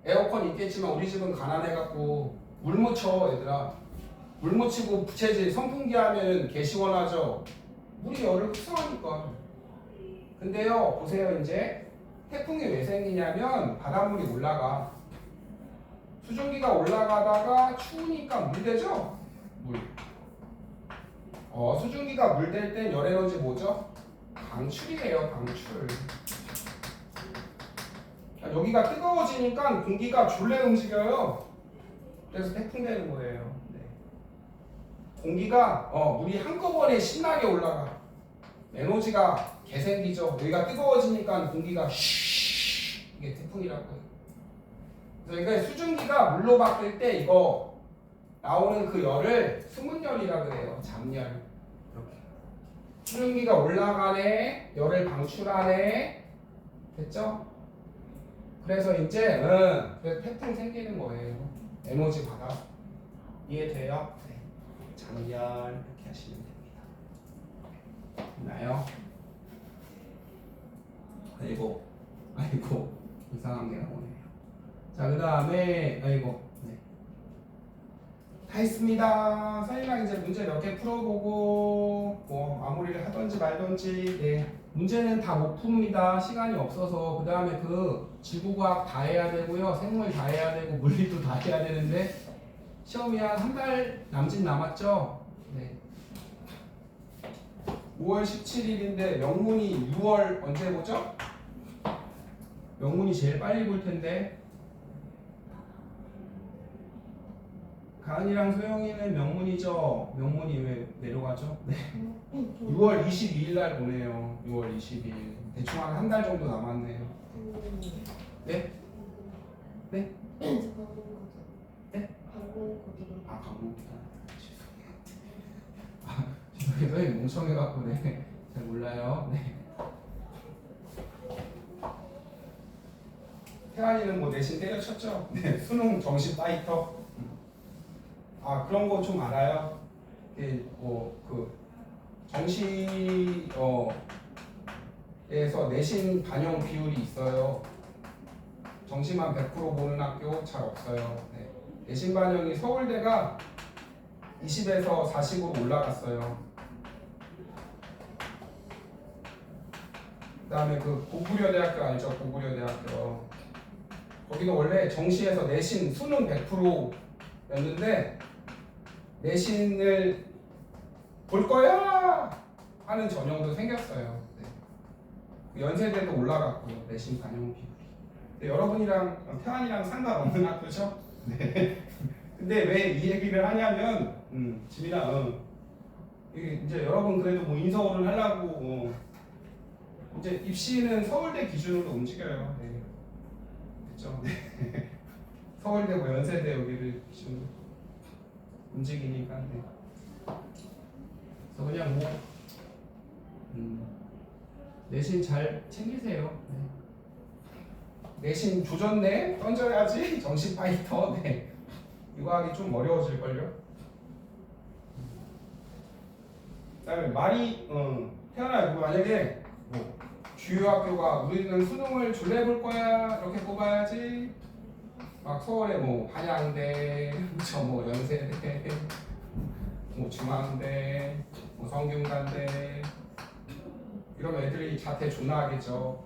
에어컨 있겠지만 우리 집은 가난해갖고 물 묻혀 얘들아. 물 묻히고 부채질 선풍기 하면 개 시원하죠. 물이 열을 흡수하니까. 근데요 보세요 이제 태풍이 왜 생기냐면 바닷물이 올라가. 수증기가 올라가다가 추우니까 물되죠? 물. 수증기가 물될 땐 열에너지 뭐죠? 방출이에요. 방출. 여기가 뜨거워지니까 공기가 졸래 움직여요. 그래서 태풍 되는 거예요. 네. 공기가 물이 한꺼번에 신나게 올라가. 에너지가 개생기죠. 여기가 뜨거워지니까 공기가 쉬 이게 태풍이라고 해요. 그러니까 수증기가 물로 바뀔 때 이거 나오는 그 열을 수문열이라고 해요. 잡열. 이렇게. 수증기가 올라가네, 열을 방출하네, 됐죠? 그래서 이제 그래서 태풍 생기는 거예요. 에너지 받아. 이해돼요? 네. 잡열 이렇게 하시면 됩니다. 됐나요? 아이고 이상한 게 나오네요. 자, 그 다음에 네. 다 했습니다. 선생님랑 이제 문제 몇 개 풀어보고 뭐 마무리를 하던지 말던지. 네. 문제는 다 못 풉니다. 시간이 없어서. 그 다음에 그 지구과학 다 해야 되고요. 생물 다 해야 되고 물리도 다 해야 되는데 시험이 한 달 남짓 남았죠? 네. 5월 17일인데 명문이 6월 언제 보죠? 명문이 제일 빨리 볼 텐데. 가은이랑 소영이는 명문이죠. 명문이 왜 내려가죠? 네. 6월 22일 날 보내요. 6월 22일. 대충 한 달 정도 남았네요. 네? 네? 네? 아, 방문기다. 죄송해요. 선생님 멍청해갖고 네. 잘 몰라요. 네. 태환이는 뭐 내신 때려쳤죠? 네. 수능 정시 파이터. 아, 그런 거 좀 알아요? 그 정시에서 내신 반영 비율이 있어요. 정시만 100% 보는 학교 잘 없어요. 네. 내신 반영이 서울대가 20에서 40으로 올라갔어요. 그 다음에 그 고구려대학교 알죠? 고구려대학교. 거기는 원래 정시에서 내신 수능 100%였는데 내신을 볼 거야 하는 전형도 생겼어요. 네. 연세대도 올라갔고요. 내신 반영 비율이. 네, 여러분이랑 태환이랑 상관없는 학교죠? 네. 근데 왜 이 얘기를 하냐면 지민아 이게 이제 여러분 그래도 뭐 인서울을 하려고 이제 입시는 서울대 기준으로 움직여요. 네. 그렇죠? 네. 서울대 뭐 연세대 여기를 기준으로 움직이니까. 네. 그래서 그냥 뭐 내신 잘 챙기세요. 네. 내신 조졌네 던져야지. 정시 파이터. 네. 이거 하기 좀 어려워질걸요. 그다음에 말이 태어나 이거 만약에 뭐 주요 학교가 우리는 수능을 줄래 볼 거야 이렇게 뽑아야지. 막 서울에 뭐 한양대, 뭐 연세대, 뭐 중앙대, 뭐 성균관대 이러면 애들이 자퇴 존나 하겠죠.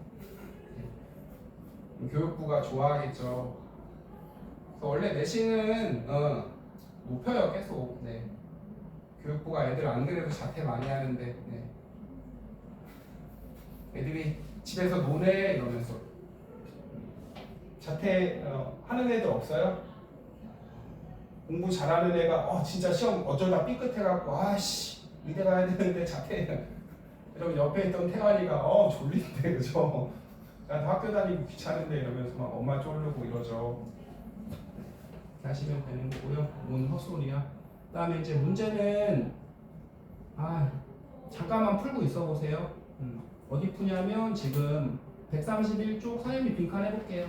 교육부가 좋아하겠죠. 그래서 원래 내신은 높여요 계속. 네. 교육부가 애들 안 그래도 자퇴 많이 하는데 네. 애들이 집에서 노네 이러면서 자퇴 하는 애들 없어요? 공부 잘하는 애가 진짜 시험 어쩌다 삐끗해갖고 아씨 의대 가야 되는데 자퇴 이러면 옆에 있던 태환이가 졸린데 그죠? 나도 학교 다니고 귀찮은데 이러면서 막 엄마 쫄르고 이러죠. 하시면 되는 거고요. 뭔 헛소리야. 그 다음에 이제 문제는 잠깐만 풀고 있어 보세요. 어디 푸냐면 지금 131쪽 선생님이 빈칸 해볼게요.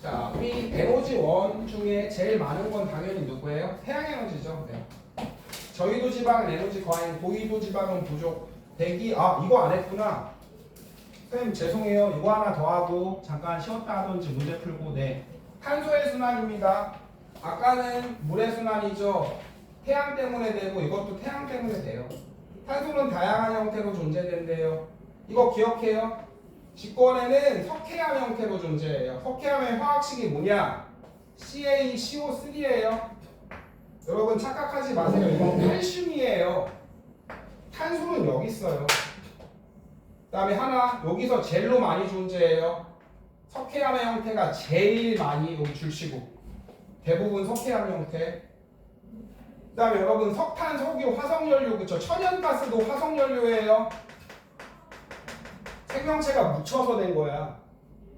자, 우리 에너지 원 중에 제일 많은 건 당연히 누구예요? 태양에너지죠. 네. 저희도 지방은 에너지 과잉, 고위도 지방은 부족, 대기 이거 안 했구나. 선생님 죄송해요. 이거 하나 더 하고 잠깐 쉬었다 하던지 문제 풀고 네. 탄소의 순환입니다. 아까는 물의 순환이죠. 태양 때문에 되고 이것도 태양 때문에 돼요. 탄소는 다양한 형태로 존재된대요. 이거 기억해요. 직권에는 석회암 형태로 존재해요. 석회암의 화학식이 뭐냐? CaCO3예요. 여러분 착각하지 마세요. 이건 칼슘이에요. 탄소는 여기 있어요. 그 다음에 하나 여기서 젤로 많이 존재해요. 석회암의 형태가 제일 많이 여기 줄치고 대부분 석회암 형태. 그 다음에 여러분 석탄, 석유, 화석연료 그쵸? 천연가스도 화석연료예요. 생명체가 묻혀서 된 거야.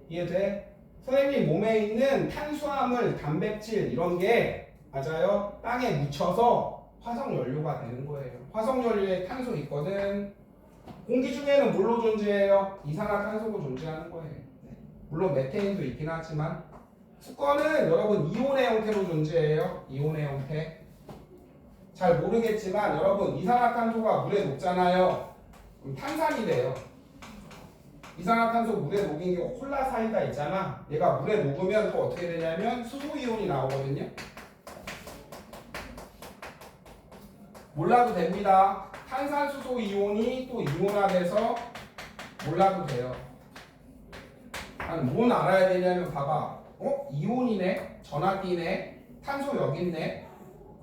이해돼? 선생님 몸에 있는 탄수화물, 단백질 이런 게 맞아요. 땅에 묻혀서 화석연료가 되는 거예요. 화석연료에 탄소 있거든. 공기 중에는 뭘로 존재해요? 이산화탄소로 존재하는 거예요. 물론 메테인도 있긴 하지만 수거는 여러분 이온의 형태로 존재해요. 이온의 형태. 잘 모르겠지만 여러분 이산화탄소가 물에 녹잖아요. 그럼 탄산이 돼요. 이산화탄소 물에 녹인 게 콜라 사이다 있잖아. 얘가 물에 녹으면 또 어떻게 되냐면 수소이온이 나오거든요. 몰라도 됩니다. 탄산수소 이온이 또 이온화돼서 몰라도 돼요. 아니 뭔 알아야 되냐면 봐봐. 이온이네, 전화기네, 탄소 여기 있네.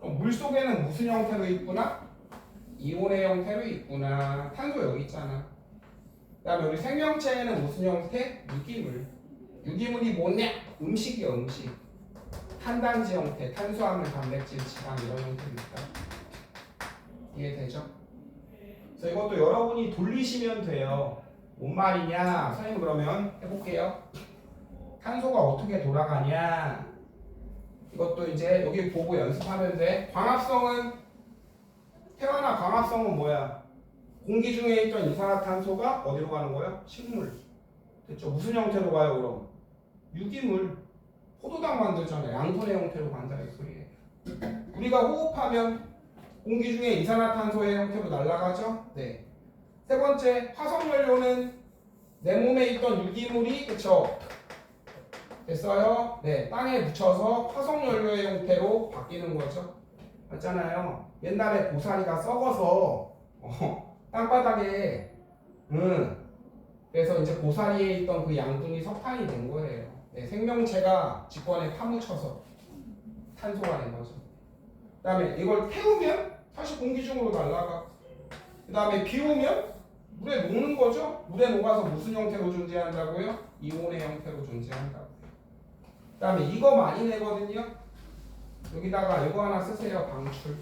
그럼 물 속에는 무슨 형태로 있구나? 이온의 형태로 있구나. 탄소 여기 있잖아. 그 다음에 우리 생명체에는 무슨 형태? 유기물. 유기물이 뭐냐? 음식이요, 음식. 탄단지 형태, 탄수화물, 단백질, 지방 이런 형태로 있다. 이해되죠? 그래서 이것도 여러분이 돌리시면 돼요. 뭔 말이냐? 선생님 그러면 해볼게요. 탄소가 어떻게 돌아가냐? 이것도 이제 여기 보고 연습하면 돼. 광합성은 태화나 광합성은 뭐야? 공기 중에 있던 이산화탄소가 어디로 가는 거야? 식물. 됐죠? 무슨 형태로 가요 그럼? 유기물. 포도당 만들잖아요. 양분의 형태로 간다 이 소리예요. 우리가 호흡하면 공기 중에 이산화탄소의 형태로 날아가죠? 네. 세 번째, 화석연료는 내 몸에 있던 유기물이 그쵸? 됐어요? 네. 땅에 묻혀서 화석연료의 형태로 바뀌는 거죠. 맞잖아요. 옛날에 고사리가 썩어서 땅바닥에 그래서 이제 고사리에 있던 그 양분이 석탄이 된 거예요. 네. 생명체가 직권에 파묻혀서 탄소가 된 거죠. 그 다음에 이걸 태우면 사실 공기 중으로 날아가. 그 다음에 비 오면 물에 녹는 거죠. 물에 녹아서 무슨 형태로 존재한다고요? 이온의 형태로 존재한다고요. 그 다음에 이거 많이 내거든요. 여기다가 이거 하나 쓰세요. 방출.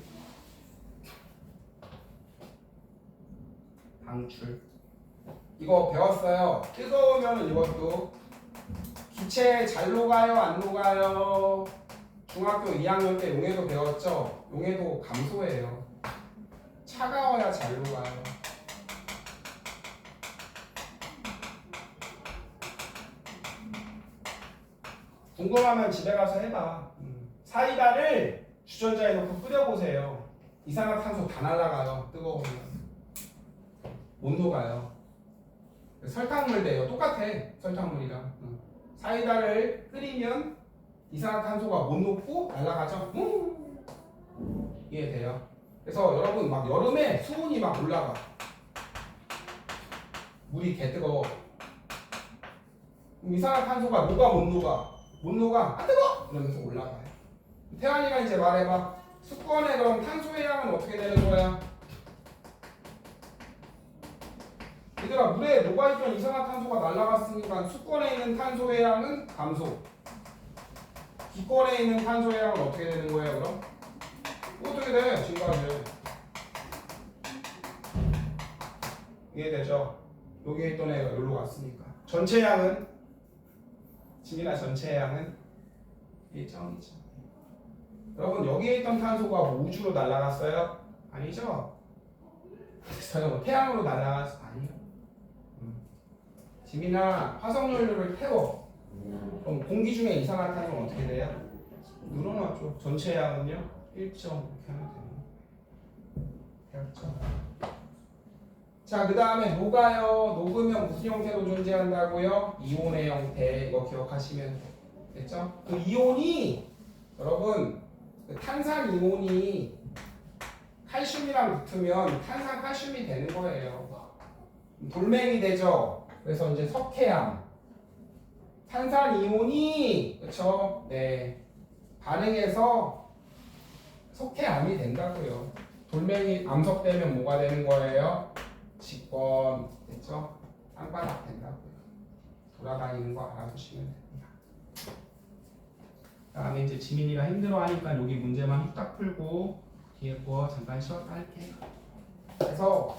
방출. 이거 배웠어요. 뜨거우면 이것도 기체 잘 녹아요? 안 녹아요? 중학교 2학년 때 용해도 배웠죠? 용해도 감소해요. 차가워야 잘 녹아요. 궁금하면 집에 가서 해봐. 사이다를 주전자에 넣고 끓여보세요. 이산화탄소 다 날아가요. 뜨거우면. 못 녹아요. 설탕물 돼요. 똑같아. 설탕물이랑. 사이다를 끓이면 이산화탄소가 못 녹고 날아가죠. 이해돼요? 그래서 여러분 막 여름에 수온이 막 올라가. 물이 개 뜨거워. 이산화탄소가 녹아 못 녹아? 못 녹아. 안 뜨거! 이러면서 올라가요. 태환이가 이제 말해봐. 수건에 그럼 탄소의 양은 어떻게 되는 거야? 얘들아, 물에 녹아있던 이산화탄소가 날아갔으니까 수건에 있는 탄소의 양은 감소. 기권에 있는 탄소의 양은 어떻게 되는 거예요, 그럼? 어떻게 돼? 증가하죠. 이해되죠? 여기에 있던 애가 여기로 갔으니까. 전체 양은? 지민아, 전체 양은? 1.2죠. 여러분, 여기에 있던 탄소가 뭐 우주로 날아갔어요? 아니죠? 그래서 뭐 태양으로 날아갔어? 아니요. 지민아, 화석연료를 태워. 그럼 공기 중에 이산화탄소는 어떻게 돼요? 늘어나죠. 전체 양은요? 1.5 이렇게 하면 돼요. 되었죠? 자, 그 다음에 녹아요. 녹으면 무슨 형태로 존재한다고요? 이온의 형태. 이거 기억하시면 돼요. 됐죠? 그 이온이 여러분 그 탄산 이온이 칼슘이랑 붙으면 탄산 칼슘이 되는 거예요. 돌멩이 되죠? 그래서 이제 석회암. 탄산 이온이 그렇죠? 네. 반응해서 석회암이 된다고요. 돌멩이 암석되면 뭐가 되는 거예요? 직권. 됐죠? 땅바닥 된다고요. 돌아다니는 거 알아두시면 됩니다. 다음에 이제 지민이가 힘들어하니까 여기 문제만 딱 풀고 뒤에 거 잠깐 쉬었다 할게요. 그래서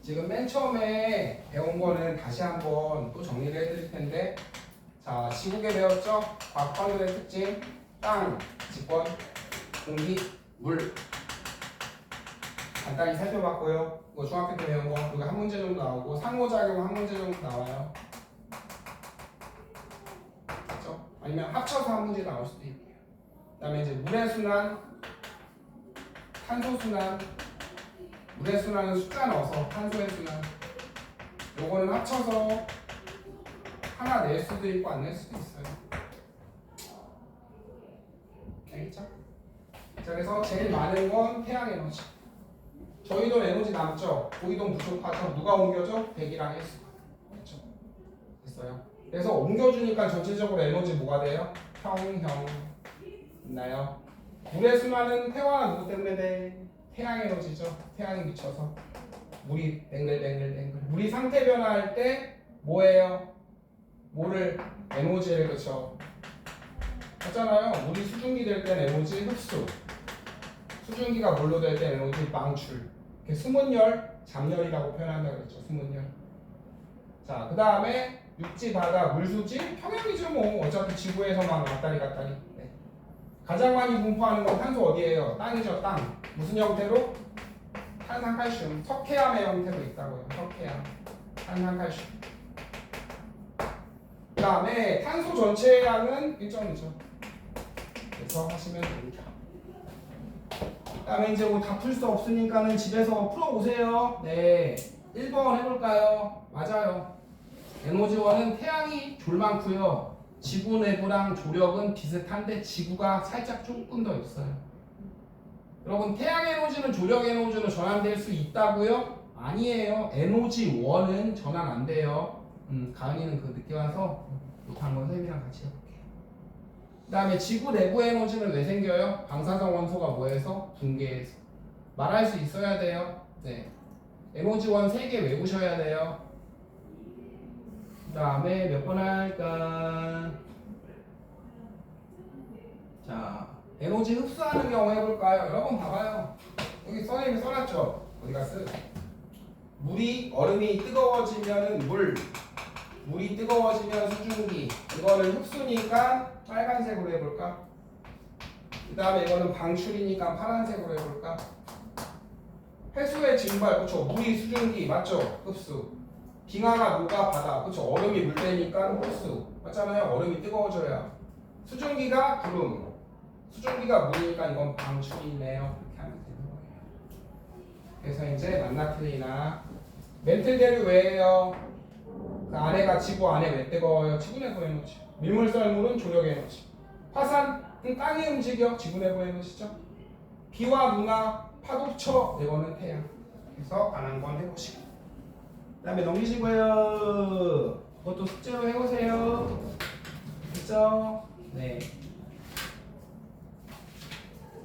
지금 맨 처음에 배운 거는 다시 한번 또 정리를 해드릴 텐데, 자, 지구계 배웠죠? 과학관들의 특징, 땅, 직권, 공기, 물. 간단히 살펴봤고요. 이거 중학교 때 배운 거, 이거 한 문제 정도 나오고, 상호작용 한 문제 정도 나와요. 그렇죠? 아니면 합쳐서 한 문제 나올 수도 있고요. 그 다음에 이제 물의 순환, 탄소 순환, 물의 순환은 숫자 넣어서 탄소의 순환. 요거는 합쳐서 하나 낼 수도 있고 안 낼 수도 있어요. 알겠죠? 자, 그래서 제일 많은 건 태양 에너지. 저희도 에너지 남죠? 고이동 부족하죠? 누가 옮겨줘? 100이랑 1수. 그렇죠? 됐어요. 그래서 옮겨주니까 전체적으로 에너지 뭐가 돼요? 평형. 있나요? 물의 순환은 태화가 누구 때문에 돼? 태양 에너지죠. 태양이 미쳐서 물이 뱅글뱅글뱅글. 물이 상태 변화할 때 뭐예요? 뭐를 에너지를 그렇죠. 했잖아요. 물이 수증기 될 땐 에너지 흡수. 수증기가 물로 될 땐 에너지 방출. 숨은 열, 잡열이라고 표현한다 그랬죠. 숨은 열. 자, 그 다음에 육지, 바다, 물수지, 평형이죠. 뭐 어차피 지구에서만 왔다리 갔다리. 네. 가장 많이 분포하는 건 탄소 어디예요? 땅이죠. 땅. 무슨 형태로? 탄산칼슘. 석회암의 형태도 있다고요. 석회암. 탄산칼슘. 그 다음에 탄소 전체의 양은 1.2죠. 그래서 하시면 됩니다. 그 다음에 이제 뭐 다 풀 수 없으니까는 집에서 풀어보세요. 네. 1번 해볼까요? 맞아요. 에너지원은 태양이 졸많고요. 지구 내부랑 조력은 비슷한데 지구가 살짝 조금 더 있어요. 여러분, 태양 에너지는 조력 에너지로 전환될 수 있다고요? 아니에요. 에너지원은 전환 안 돼요. 가은이는 그 늦게 와서 못한 건 쌤이랑 같이 해볼게요. 그 다음에 지구 내부 에너지는 왜 생겨요? 방사성 원소가 뭐해서? 붕괴해서. 말할 수 있어야 돼요. 네. 에너지원 3개 외우셔야 돼요. 그 다음에 몇 번 할까? 자, 에너지 흡수하는 경우 해볼까요? 여러분 봐봐요. 여기 선생님이 써놨죠? 어디 갔어? 물이, 얼음이 뜨거워지면은 물이 뜨거워지면 수증기. 이거는 흡수니까 빨간색으로 해볼까? 그 다음에 이거는 방출이니까 파란색으로 해볼까? 해수의 증발, 그렇죠? 물이 수증기, 맞죠? 흡수. 빙하가 녹아 바다, 그렇죠? 얼음이 물때니까 흡수. 맞잖아요? 얼음이 뜨거워져야. 수증기가 구름, 수증기가 물이니까 이건 방출이네요. 이렇게 하면 되는 거예요. 그래서 이제 만나틀리나 멘틀 대류 왜예요? 그 아래가 지구 안에 왜 뜨거워요? 지구 내부 에너지. 밀물썰물은 조력 에너지. 화산, 땅이 움직여. 지구 내부 에너지죠. 비와 문화, 파도쳐. 이거는 태양. 그래서 안 한 번 해보시고. 그 다음에 넘기시고요. 그것도 숙제로 해오세요. 됐죠? 네.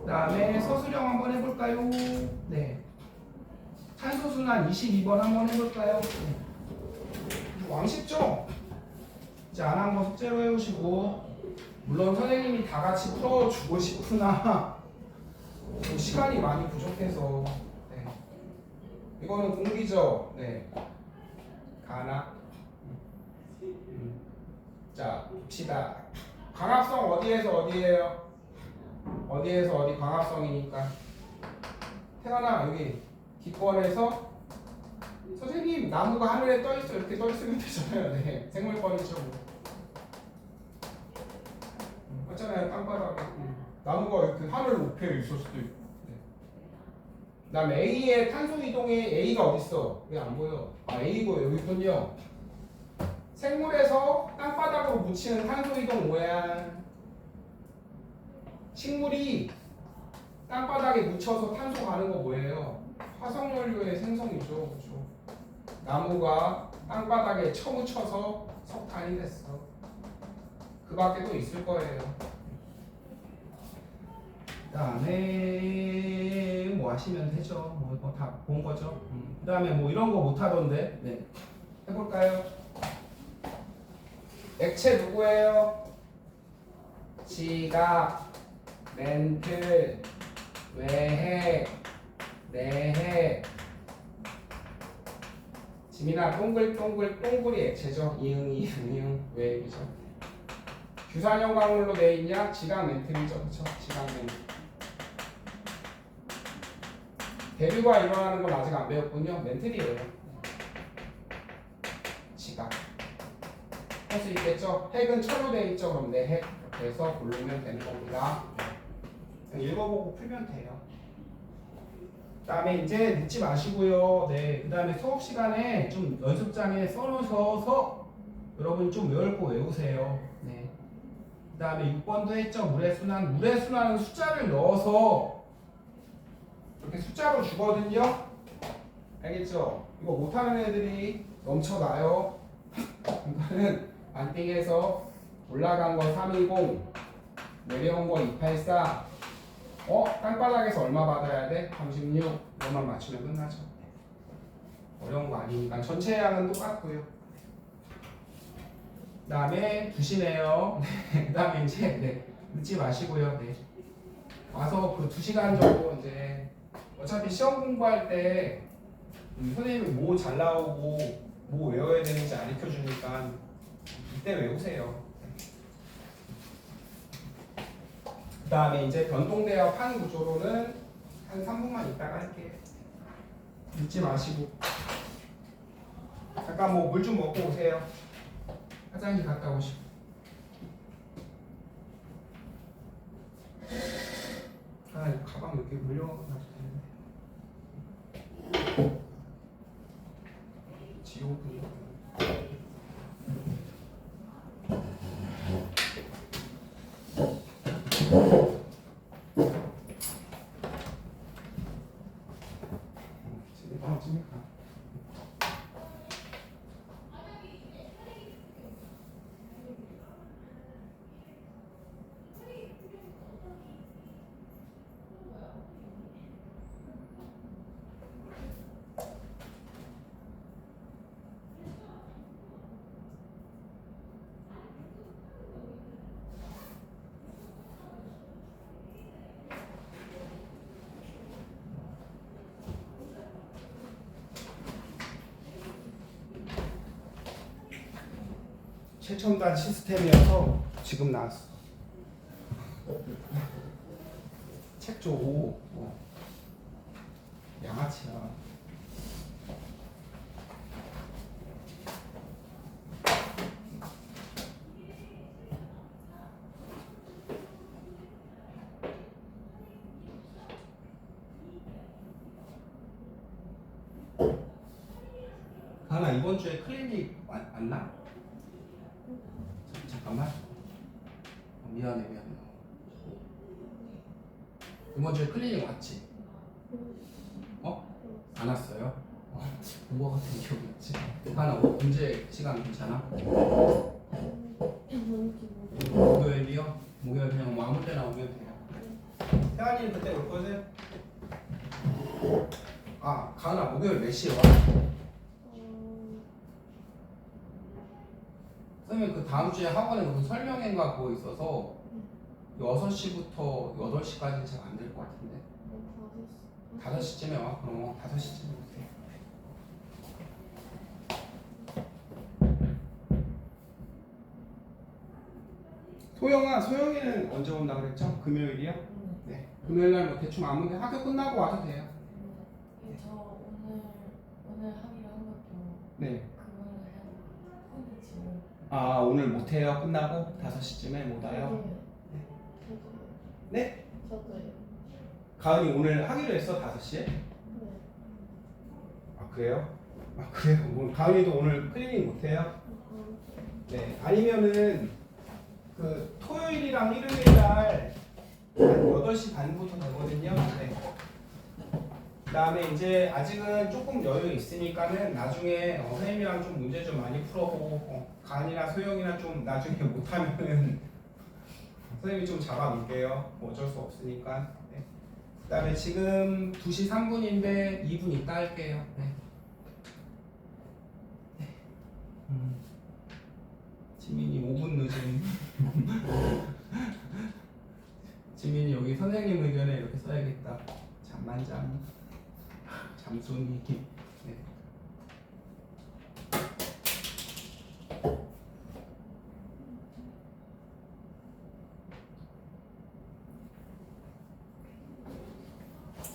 그 다음에 서술형 한번 해볼까요? 네. 탄소순환 22번 한번 해볼까요? 네. 왕쉽죠? 이제 안 한 거 숙제로 해오시고, 물론 선생님이 다 같이 풀어주고 싶으나 뭐 시간이 많이 부족해서. 네. 이거는 공기죠. 네. 가나? 자, 봅시다. 광합성 어디에서 어디예요? 어디에서 어디 광합성이니까. 태어나 여기 기권에서 선생님 나무가 하늘에 떠 있어 이렇게 떠 있으면 되잖아요. 네. 생물권이죠. 맞잖아요. 땅바닥에 나무가 이렇게 하늘 높이에 있을 수도 있고. 네. 그다음에 A의 탄소 이동에 A가 어디 있어? 왜 안 보여? 아 A고 여기 있군요. 생물에서 땅바닥으로 묻히는 탄소 이동 모양. 식물이 땅바닥에 묻혀서 탄소 가는 거 뭐예요? 화석연료의 생성이죠. 그렇죠? 나무가 땅바닥에 쳐묻혀서 석탄이 됐어. 그 밖에도 있을 거예요. 그 다음에 뭐 하시면 되죠. 뭐 이거 다 본 거죠. 그 다음에 뭐 이런 거 못 하던데. 네. 해볼까요? 액체 누구예요? 지각, 멘틀, 외핵, 내핵. 지민아 동글동글 동글이 액체죠. 이응 외핵이죠. 규산형 광물로 돼 있냐? 지각 멘틀이죠. 그렇죠? 지각 멘틀. 대류가 일어나는 건 아직 안 배웠군요. 멘틀이에요. 지각. 할 수 있겠죠? 핵은 철로 돼 있죠. 그럼 내핵 이렇게 해서 고르면 되는 겁니다. 그냥 읽어보고 풀면 돼요. 그 다음에 이제 늦지 마시고요. 네, 그 다음에 수업 시간에 좀 연습장에 써놓으셔서 여러분 좀 외울 거 외우세요. 네. 그 다음에 6번도 했죠. 물의 순환. 물의 순환은 숫자를 넣어서 이렇게 숫자로 주거든요. 알겠죠? 이거 못하는 애들이 넘쳐나요. 이거는 반띵해서 올라간 거 320, 내려온 거 284. 땅바닥에서 얼마 받아야 돼? 36. 이것만 맞추면 끝나죠. 어려운 거 아니니까 전체 양은 똑같고요. 그 다음에 두시네요. 그 다음에 이제 네, 늦지 마시고요. 네. 와서 그 2시간 정도 이제 어차피 시험 공부할 때 선생님이 뭐 잘 나오고 뭐 외워야 되는지 가르쳐 주니까 이때 외우세요. 그 다음에 이제 변동대역 항 구조로는 한 3분만 있다가 할게요. 늦지 마시고. 잠깐 뭐 물 좀 먹고 오세요. 화장실 갔다 오시고. 아, 이 가방 이렇게 물려놔도 되는데. 지옥이요. 최첨단 시스템이어서 지금 나왔어. 책 줘. 양아치야. 하나 이번 주에 클리닉 왔나? 잠깐만. 미안해. 이번 주에 클리닉 왔지? 안 왔어요? 뭐가 같은 기억이 났지? 하나 문제 시간 괜찮아? 목요일이요? 목요일 그냥 뭐 아무 때나 오면 돼요. 태환이는 그때 올 거지? 아 가은아 목요일 몇 시에 와? 선생님 그 다음 주에 학원에 무슨 설명회인가 그거 있어서 6시부터 8시까지는 잘 안 될 것 같은데 5시쯤에 와? 그럼 5시쯤에 오세요. 소영이는 언제 온다 그랬죠? 금요일이요? 네. 금요일날 뭐 대충 아무 데 학교 끝나고 와도 돼요. 저 오늘 하기로 한 것도 네. 그거를 해야 콘텐츠. 아 오늘 못해요? 끝나고 5시쯤에 못 와요? 네? 저도요. 가은이 오늘 하기로 했어 5시에? 네. 아 그래요? 아 그래요? 오늘 가은이도 오늘 클리닝 못해요? 네. 아니면은 그 토요일이랑 일요일 날 한 8시 반부터 되거든요. 네. 그 다음에 이제 아직은 조금 여유 있으니까는 나중에 선생님이랑 좀 문제 좀 많이 풀어보고 가은이나 소영이나 좀 나중에 못하면은 선생님이 좀 잡아놓을게요. 뭐 어쩔 수 없으니까. 네. 그 다음에 지금 2시 3분인데 2분 있다 할게요. 네. 네. 지민이 5분 늦은. 지민이 여기 선생님 의견에 이렇게 써야겠다. 잠만잠. 잠순이. 네.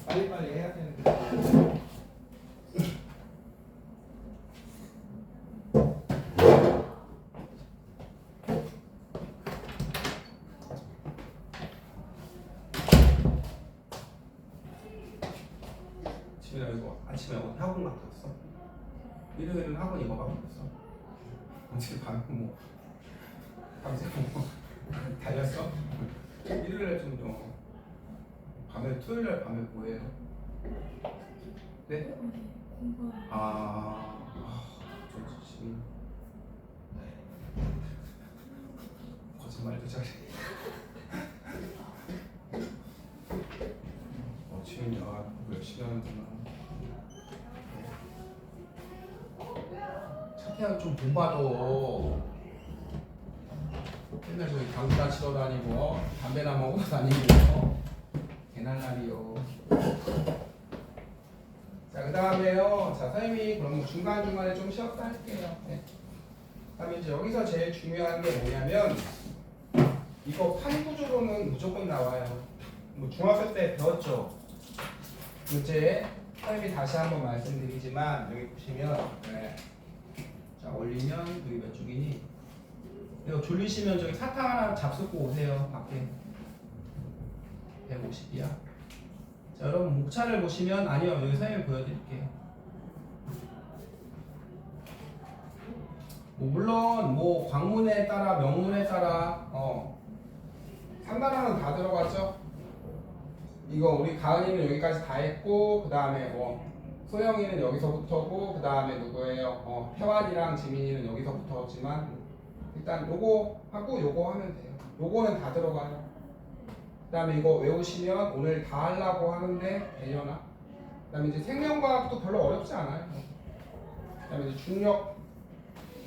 빨리빨리 해야 되는데. 지민아 이거 아침에 학원 갔다 왔어? 일요일은 학원 이거밖에 없어. 어제 밤에 뭐 밤새 뭐 달렸어? 일요일에 좀 밤에 토요일날 밤에 뭐해요? 네? 저 지금 거짓말도 잘해. 지금 야 열심히 하는구나. 차태현 좀 본받아. 맨날 저기 당구나 치러 다니고 담배나 먹고 다니고 개날라리요. 자, 그 다음에요. 자, 선생님이 그럼 중간중간에 좀 쉬었다 할게요. 네. 그 다음에 이제 여기서 제일 중요한 게 뭐냐면 이거 판 구조로는 무조건 나와요. 뭐 중학교 때 배웠죠? 문제 선생님이 다시 한번 말씀드리지만 여기 보시면 네. 자, 올리면 여기 몇 쪽이니? 이거 졸리시면 저기 사탕 하나 잡숫고 오세요. 밖에 150이야. 자, 여러분 목차를 보시면 아니요 여기 선생님이 보여드릴게요. 뭐 물론 뭐 광문에 따라 명문에 따라 상단하는 다 들어갔죠. 이거 우리 가은이는 여기까지 다 했고 그 다음에 소영이는 여기서부터고 그 다음에 누구예요? 태환이랑 지민이는 여기서부터지만 일단 요거 하고 요거 하면 돼요. 요거는 다 들어가요. 그 다음에 이거 외우시면 오늘 다 하려고 하는데 되려나? 그 다음에 이제 생명과학도 별로 어렵지 않아요. 그 다음에 이제 중력,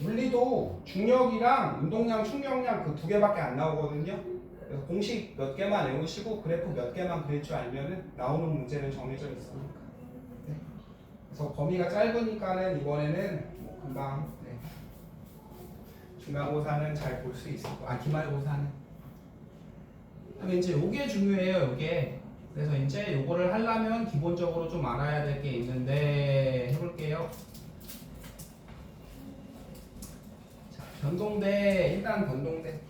물리도 중력이랑 운동량, 충격량 그 2개밖에 안 나오거든요. 그래서 공식 몇 개만 외우시고 그래프 몇 개만 그릴 줄 알면은 나오는 문제는 정해져 있으니까. 네. 그래서 범위가 짧으니까는 이번에는 뭐 금방 네. 중간고사는 잘 볼 수 있을 거고, 기말고사는. 그다음에 이제 요게 중요해요, 요게. 그래서 이제 요거를 하려면 기본적으로 좀 알아야 될 게 있는데 해볼게요. 자, 변동대, 일단 변동대.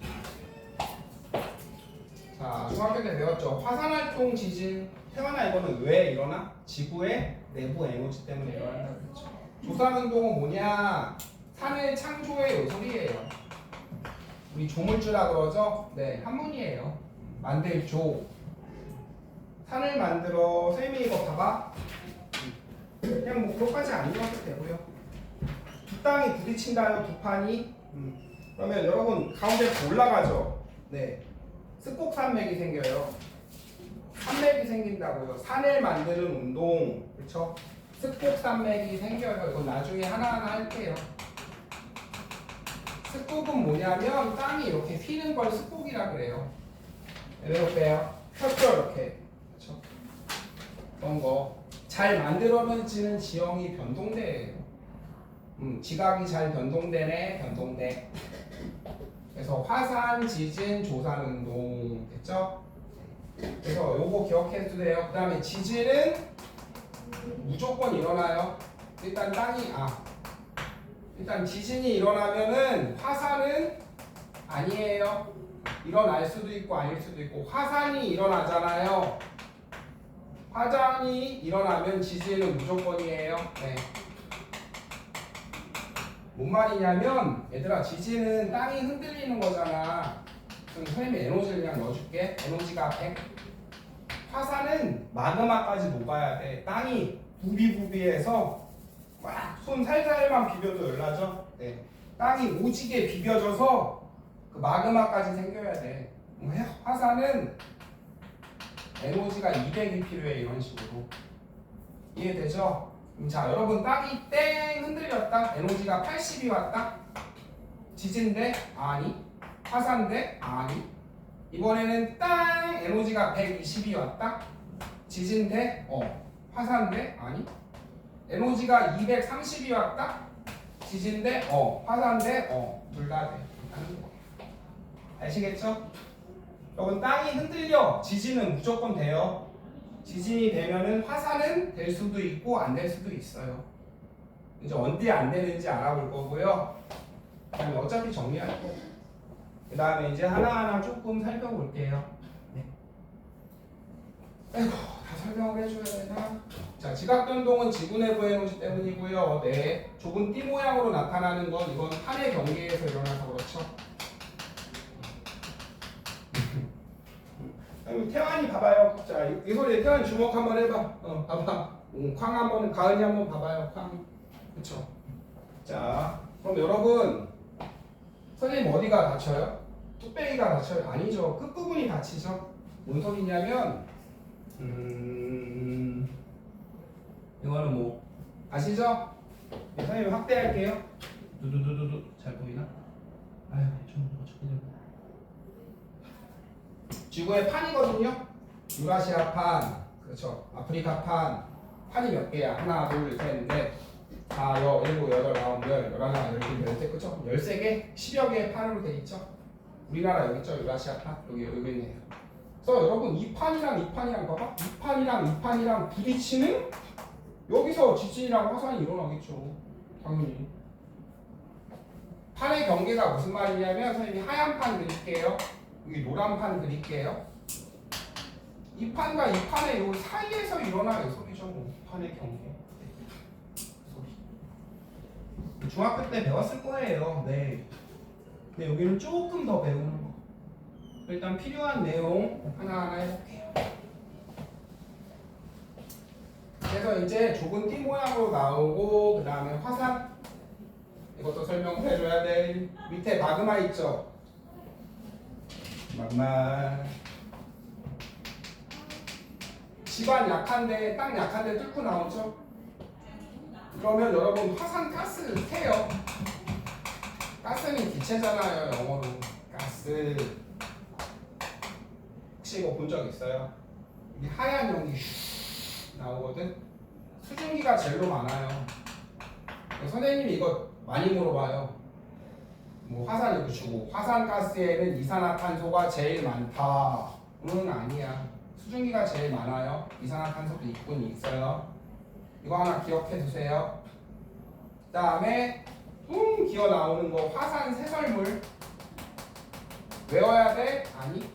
자, 중학교 때 배웠죠. 화산활동 지진. 태어나 이거는 왜 일어나? 지구의 내부 에너지 때문에 일어난다고 그랬죠. 조상운동은 뭐냐? 산의 창조의 요소리예요. 우리 조물주라 그러죠? 네, 한문이에요. 만들조. 산을 만들어, 쌤이 이거 봐봐. 그냥 뭐 그것까지 안 읽어도 되고요. 두 땅이 부딪힌다요, 두 판이. 그러면 여러분 가운데 올라가죠. 네. 습곡산맥이 생겨요. 산맥이 생긴다고요. 산을 만드는 운동, 그렇죠? 습곡산맥이 생겨요. 이건 나중에 하나하나 할게요. 습곡은 뭐냐면 땅이 이렇게 휘는 걸 습곡이라 그래요. 외울게요. 폈죠 이렇게. 그렇죠? 그런 거. 잘 만들어지는 지형이 변동대예요. 지각이 잘 변동되네, 변동대. 그래서 화산, 지진, 조산 운동 됐죠? 그래서 요거 기억해 주세요. 그 다음에 지진은 무조건 일어나요. 일단 지진이 일어나면은 화산은 아니에요. 일어날 수도 있고 아닐 수도 있고. 화산이 일어나잖아요. 화산이 일어나면 지진은 무조건이에요. 네. 뭔 말이냐면 얘들아, 지진은 땅이 흔들리는 거잖아. 그럼 선생님이 에너지를 그냥 넣어줄게. 에너지가 100. 화산은 마그마까지 녹아야 돼. 땅이 부비부비해서 막 손 살살만 비벼도 열나죠. 네. 땅이 오지게 비벼져서 그 마그마까지 생겨야 돼. 화산은 에너지가 200이 필요해. 이런 식으로. 이해되죠? 자, 여러분 땅이 땡 흔들렸다. 에너지가 80이 왔다. 지진대? 아니. 화산대? 아니. 이번에는 땅 에너지가 120이 왔다. 지진대? 화산대? 아니. 에너지가 230이 왔다. 지진대? 화산대? 둘 다 돼. 아시겠죠? 여러분 땅이 흔들려. 지진은 무조건 돼요. 지진이 되면은 화산은 될 수도 있고 안 될 수도 있어요. 이제 언제 안 되는지 알아볼 거고요. 그다음에 어차피 정리할 거고. 그다음에 이제 하나하나 조금 살펴볼게요. 네. 아이고, 다 설명을 해줘야 되나? 자, 지각 변동은 지구 내부 에너지 때문이고요. 네. 좁은 띠 모양으로 나타나는 건 이건 판의 경계에서 일어나서 그렇죠. 태환이 봐봐요. 자, 이 소리에 태환이 주목 한번 해봐. 봐봐. 쾅 한번, 가은이 한번 봐봐요. 쾅. 그쵸? 자, 그럼 여러분, 선생님 어디가 다쳐요? 뚝배기가 다쳐요? 아니죠. 끝부분이 다치죠. 뭔 소리냐면, 이거는 뭐 아시죠? 네, 선생님 확대할게요. 두두두두두. 잘 보이나? 아유, 좀 어떻게 좀. 지구의 판이거든요. 유라시아 판, 그렇죠. 아프리카 판, 판이 몇 개야? 하나, 둘, 셋, 넷, 4, 6, 7, 8, 9, 10, 11, 12, 13, 그렇죠? 13개, 10여 개의 판으로 돼 있죠. 우리나라 여기 있죠, 유라시아 판. 여기 있네요. 그래서 여러분 이 판이랑 봐봐. 이 판이랑 부딪히는 여기서 지진이랑 화산이 일어나겠죠. 당연히. 판의 경계가 무슨 말이냐면 선생님이 하얀 판 그릴게요. 여기 노란 판 그릴게요. 이 판과 이 판의 요 사이에서 일어나요. 소리죠. 뭐. 판의 경계. 소리. 중학교 때 배웠을 거예요. 네. 근데 여기는 조금 더 배우는 거. 일단 필요한 내용 하나하나 해볼게요. 그래서 이제 좁은 띠 모양으로 나오고 그 다음에 화산 이것도 설명을 해줘야 돼. 밑에 마그마 있죠? 마그마 집안 약한데 땅 약한데 뚫고 나오죠? 그러면 여러분 화산 가스 새요. 가스는 기체잖아요. 영어로 가스. 혹시 이거 본 적 있어요? 이게 하얀 연기 나오거든. 수증기가 제일로 많아요. 선생님이 이거 많이 물어봐요. 뭐 화산이 붙이고 화산가스에는 이산화탄소가 제일 많다는 아니야. 수증기가 제일 많아요. 이산화탄소도 있긴 있어요. 이거 하나 기억해 두세요. 그 다음에 기어 나오는 거 화산 세설물 외워야 돼? 아니,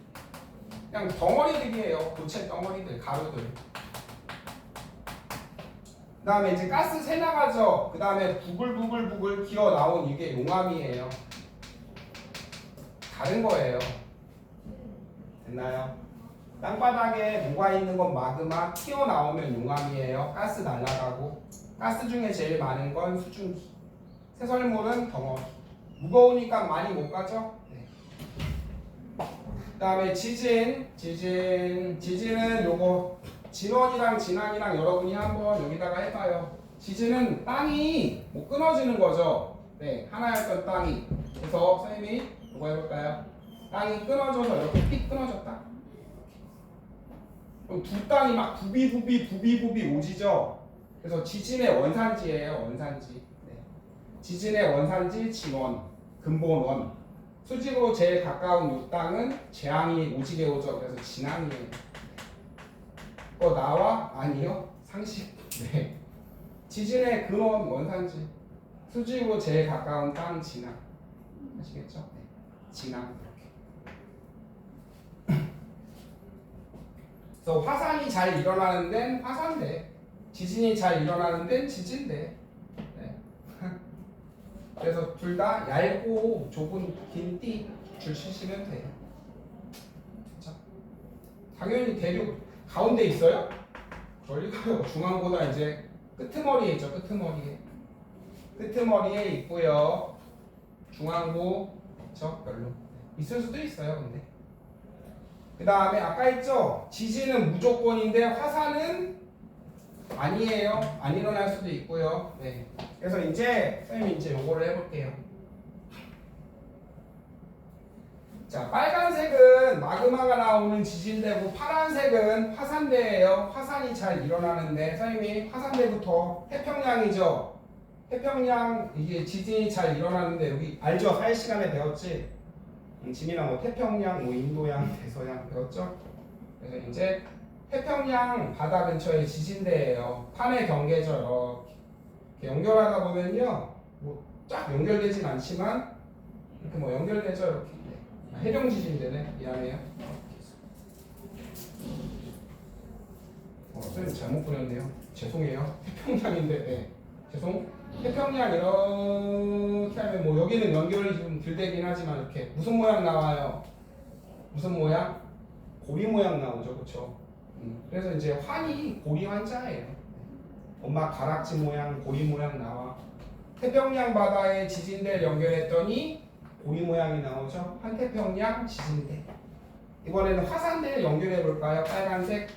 그냥 덩어리들이에요. 고체 덩어리들, 가루들. 그 다음에 이제 가스 새 나가죠. 그 다음에 부글부글 기어 나온 이게 용암이에요. 다른 거예요. 됐나요? 땅바닥에 녹아있는 건 마그마, 튀어나오면 용암이에요. 가스 날아가고. 가스 중에 제일 많은 건 수증기. 새설물은 덩어리. 무거우니까 많이 못 가죠? 네. 그 다음에 지진은 요거 진원이랑 진앙이랑 여러분이 한번 여기다가 해봐요. 지진은 땅이 뭐 끊어지는 거죠. 네, 하나였던 땅이. 그래서 선생님이 이거 해볼까요? 땅이 끊어져서 이렇게 픽 끊어졌다. 그럼 두 땅이 막 부비 오지죠. 그래서 지진의 원산지예요. 원산지. 네. 지진의 원산지 진원, 근본원. 수직으로 제일 가까운 이 땅은 재앙이 오지게 오죠. 그래서 진앙이에요. 나와? 아니요. 상식. 네. 지진의 근원 원산지. 수직으로 제일 가까운 땅 진앙. 아시겠죠? 네. 진앙. 그래서 화산이 잘 일어나는 데는 화산대, 지진이 잘 일어나는 데는 지진대. 네. 그래서 둘 다 얇고 좁은 긴 띠 줄 치시면 돼요. 그렇죠? 당연히 대륙 가운데 있어요? 저리가요. 중앙보다 이제 끄트머리에 있죠. 끄트머리에 있고요. 중앙부 그렇죠? 별로 있을 수도 있어요. 근데 그 다음에 아까 했죠? 지진은 무조건인데 화산은 아니에요. 안 일어날 수도 있고요. 네. 그래서 이제 선생님이 이제 요거를 해볼게요. 자, 빨간색은 마그마가 나오는 지진대고 파란색은 화산대예요. 화산이 잘 일어나는데 선생님이 화산대부터 태평양이죠. 태평양 이게 지진이 잘 일어나는데 여기 알죠? 할 시간에 배웠지? 지민아 뭐 태평양, 뭐 인도양, 대서양 배웠죠? 그래서 이제 태평양 바다 근처에 지진대예요. 판의 경계죠. 이렇게 연결하다 보면요, 뭐 쫙 연결되진 않지만 이렇게 뭐 연결되죠. 이렇게 해령 지진대네. 미안해요. 선생님 잘못 그렸네요. 죄송해요. 태평양인데, 네. 죄송. 태평양 이렇게 하면 뭐 여기는 연결이 좀 덜 되긴 하지만 이렇게 무슨 모양 나와요? 무슨 모양? 고리 모양 나오죠, 그렇죠? 그래서 이제 환이 고리 환자예요. 엄마 가락지 모양, 고리 모양 나와. 태평양 바다에 지진대를 연결했더니 고리 모양이 나오죠. 환태평양 지진대. 이번에는 화산대를 연결해 볼까요? 빨간색.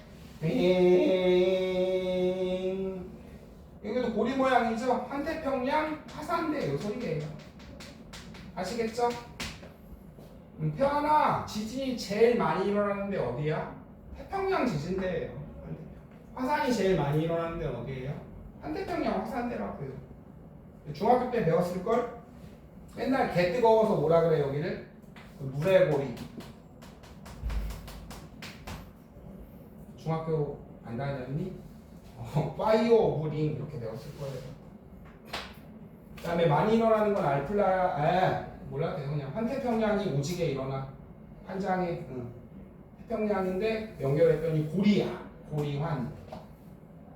여기도 고리 모양이죠. 환태평양 화산대 요 소리예요. 아시겠죠? 태어나 지진이 제일 많이 일어나는데 어디야? 태평양 지진대예요. 화산이 제일 많이 일어나는데 어디예요? 환태평양 화산대라고요. 중학교 때 배웠을걸? 맨날 개 뜨거워서 뭐라 그래 여기를? 물의 고리. 중학교 안 다녔니? 파이어 오브 링 이렇게 배웠을 거예요. 그 다음에 많이 일어나는 건 몰라 돼요. 그냥 환태평양이 오지게 일어나. 한장에 태평양인데 연결했더니 고리야. 고리환.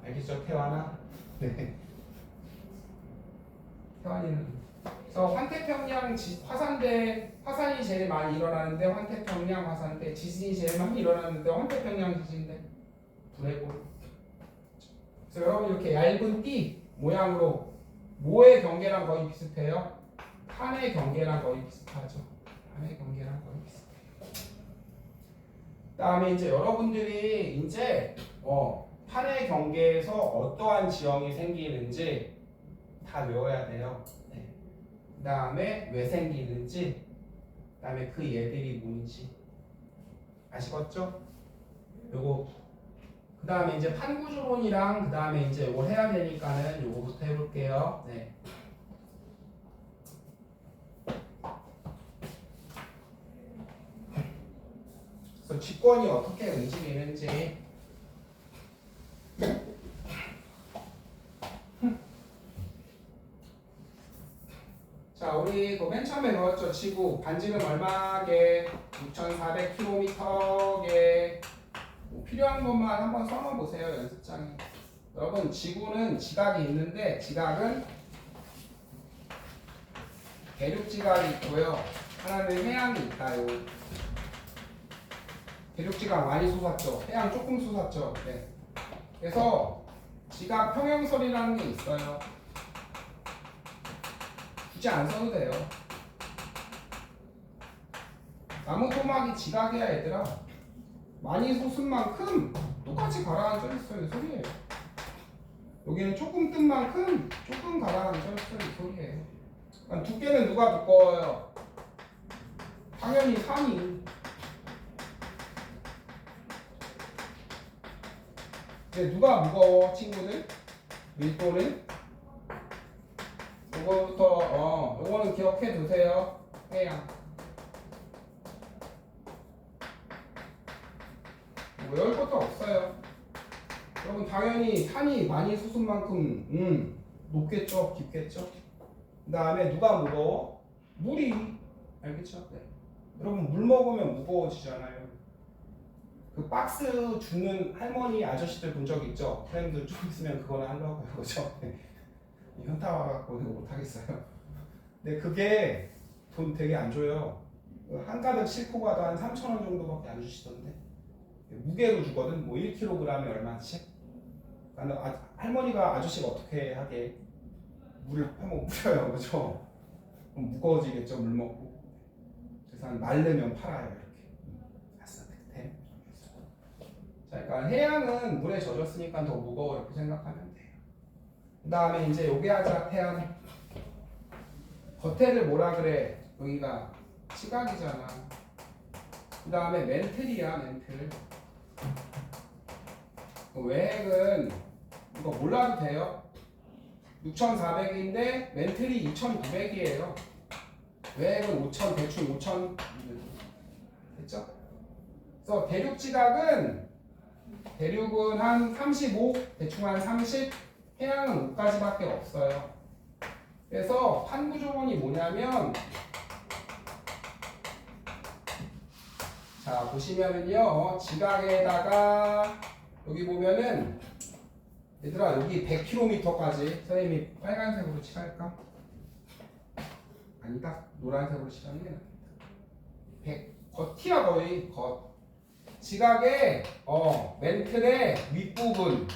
알겠죠? 태환아? 네. 태환이는. 그래서 환태평양 화산이 제일 많이 일어나는데 환태평양 화산대, 지진이 제일 많이 일어나는데 환태평양 지진대. 불의 고리. 그래서 여러분 이렇게 얇은 띠 모양으로 뭐의 경계랑 거의 비슷해요? 판의 경계랑 거의 비슷하죠. 판의 경계랑 거의 비슷해요. 그다음에 이제 여러분들이 이제 판의 경계에서 어떠한 지형이 생기는지 다 외워야 돼요. 네. 그다음에 왜 생기는지, 그다음에 그 얘들이 뭔지 아시겠죠? 요거 그 다음에 이제 판구조론이랑 그 다음에 이제 이걸 해야 되니까는 요거부터 해볼게요. 네. 그래서 직권이 어떻게 움직이는지. 자, 우리 그 맨 처음에 배웠죠. 지구 반지름 얼마게? 6,400km게. 필요한 것만 한번 써놔보세요. 연습장에. 여러분 지구는 지각이 있는데 지각은 대륙 지각이 있고요. 하나는 해양이 있다요. 대륙지각 많이 솟았죠. 해양 조금 솟았죠. 네. 그래서 지각 평형설이라는 게 있어요. 굳이 안 써도 돼요. 나무 토막이 지각이야 얘들아. 많이 솟은 만큼 똑같이 가라앉아 있어요. 이 소리예요. 여기는 조금 뜬 만큼 조금 가라앉아 있어요. 이 소리예요. 그러니까 두께는 누가 두꺼워요? 당연히 산이. 근데 누가 무거워 친구들? 밀도는? 요거부터 요거는 기억해 두세요. 해양. 뭐 외울 것도 없어요. 여러분 당연히 산이 많이 솟은 만큼 높겠죠, 깊겠죠. 그 다음에 누가 무거워? 물이. 알겠죠? 네. 여러분 물 먹으면 무거워지잖아요. 그 박스 주는 할머니 아저씨들 본 적 있죠? 선생님들 좀 있으면 그거나 하려고 그러죠. 현타 와갖고 이거 못하겠어요. 근데 그게 돈 되게 안 줘요. 한 가득 싣고 가도 한 3,000원 정도밖에 안 주시던데. 무게로 주거든. 뭐 1kg에 얼마치? 할머니가 아저씨가 어떻게 하게 물을 한번 뿌려요. 그죠? 그럼 무거워지겠죠. 물 먹고. 그래서 한 마르면 팔아요. 이렇게. 아싸 득템. 자, 그러니까 해양은 물에 젖었으니까 더 무거워 이렇게 생각하면 돼요. 그 다음에 이제 요게 하자. 해양. 겉에를 뭐라 그래? 여기가 시각이잖아. 그 다음에 멘틀이야. 멘틀. 외액은 이거 몰라도 돼요. 6,400인데 멘틀이 2,900이에요. 외액은 5,000, 대충 5,000 됐죠? 그래서 대륙은 한 35, 대충 한 30, 해양은 5까지밖에 없어요. 그래서 판구 조건이 뭐냐면 자 보시면은요 지각에다가 여기 보면은 얘들아 여기 100km까지 선생님이 빨간색으로 칠할까? 아니다 노란색으로 칠하는 게 낫겠다. 100 겉이야 거의 겉. 지각의 멘틀의 윗부분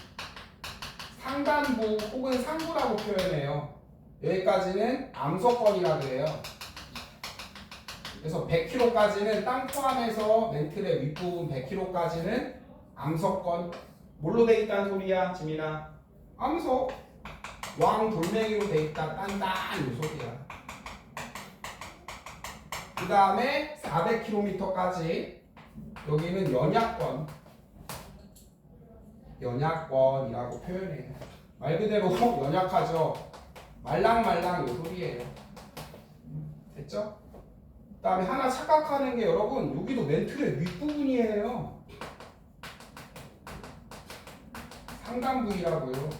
상단부 혹은 상부라고 표현해요. 여기까지는 암석권이라 그래요. 그래서 100km까지는 땅 포함해서 멘틀의 윗부분 100km까지는 암석권. 뭘로 돼 있다는 소리야, 지민아? 암석. 왕 돌멩이로 돼 있다. 단단 이 소리야. 그 다음에 400km까지 여기는 연약권. 연약권이라고 표현해요. 말 그대로 연약하죠. 말랑말랑 이 소리예요. 됐죠? 그 다음에 하나 착각하는 게 여러분 여기도 멘틀의 윗부분이에요. 상단 부위라고요.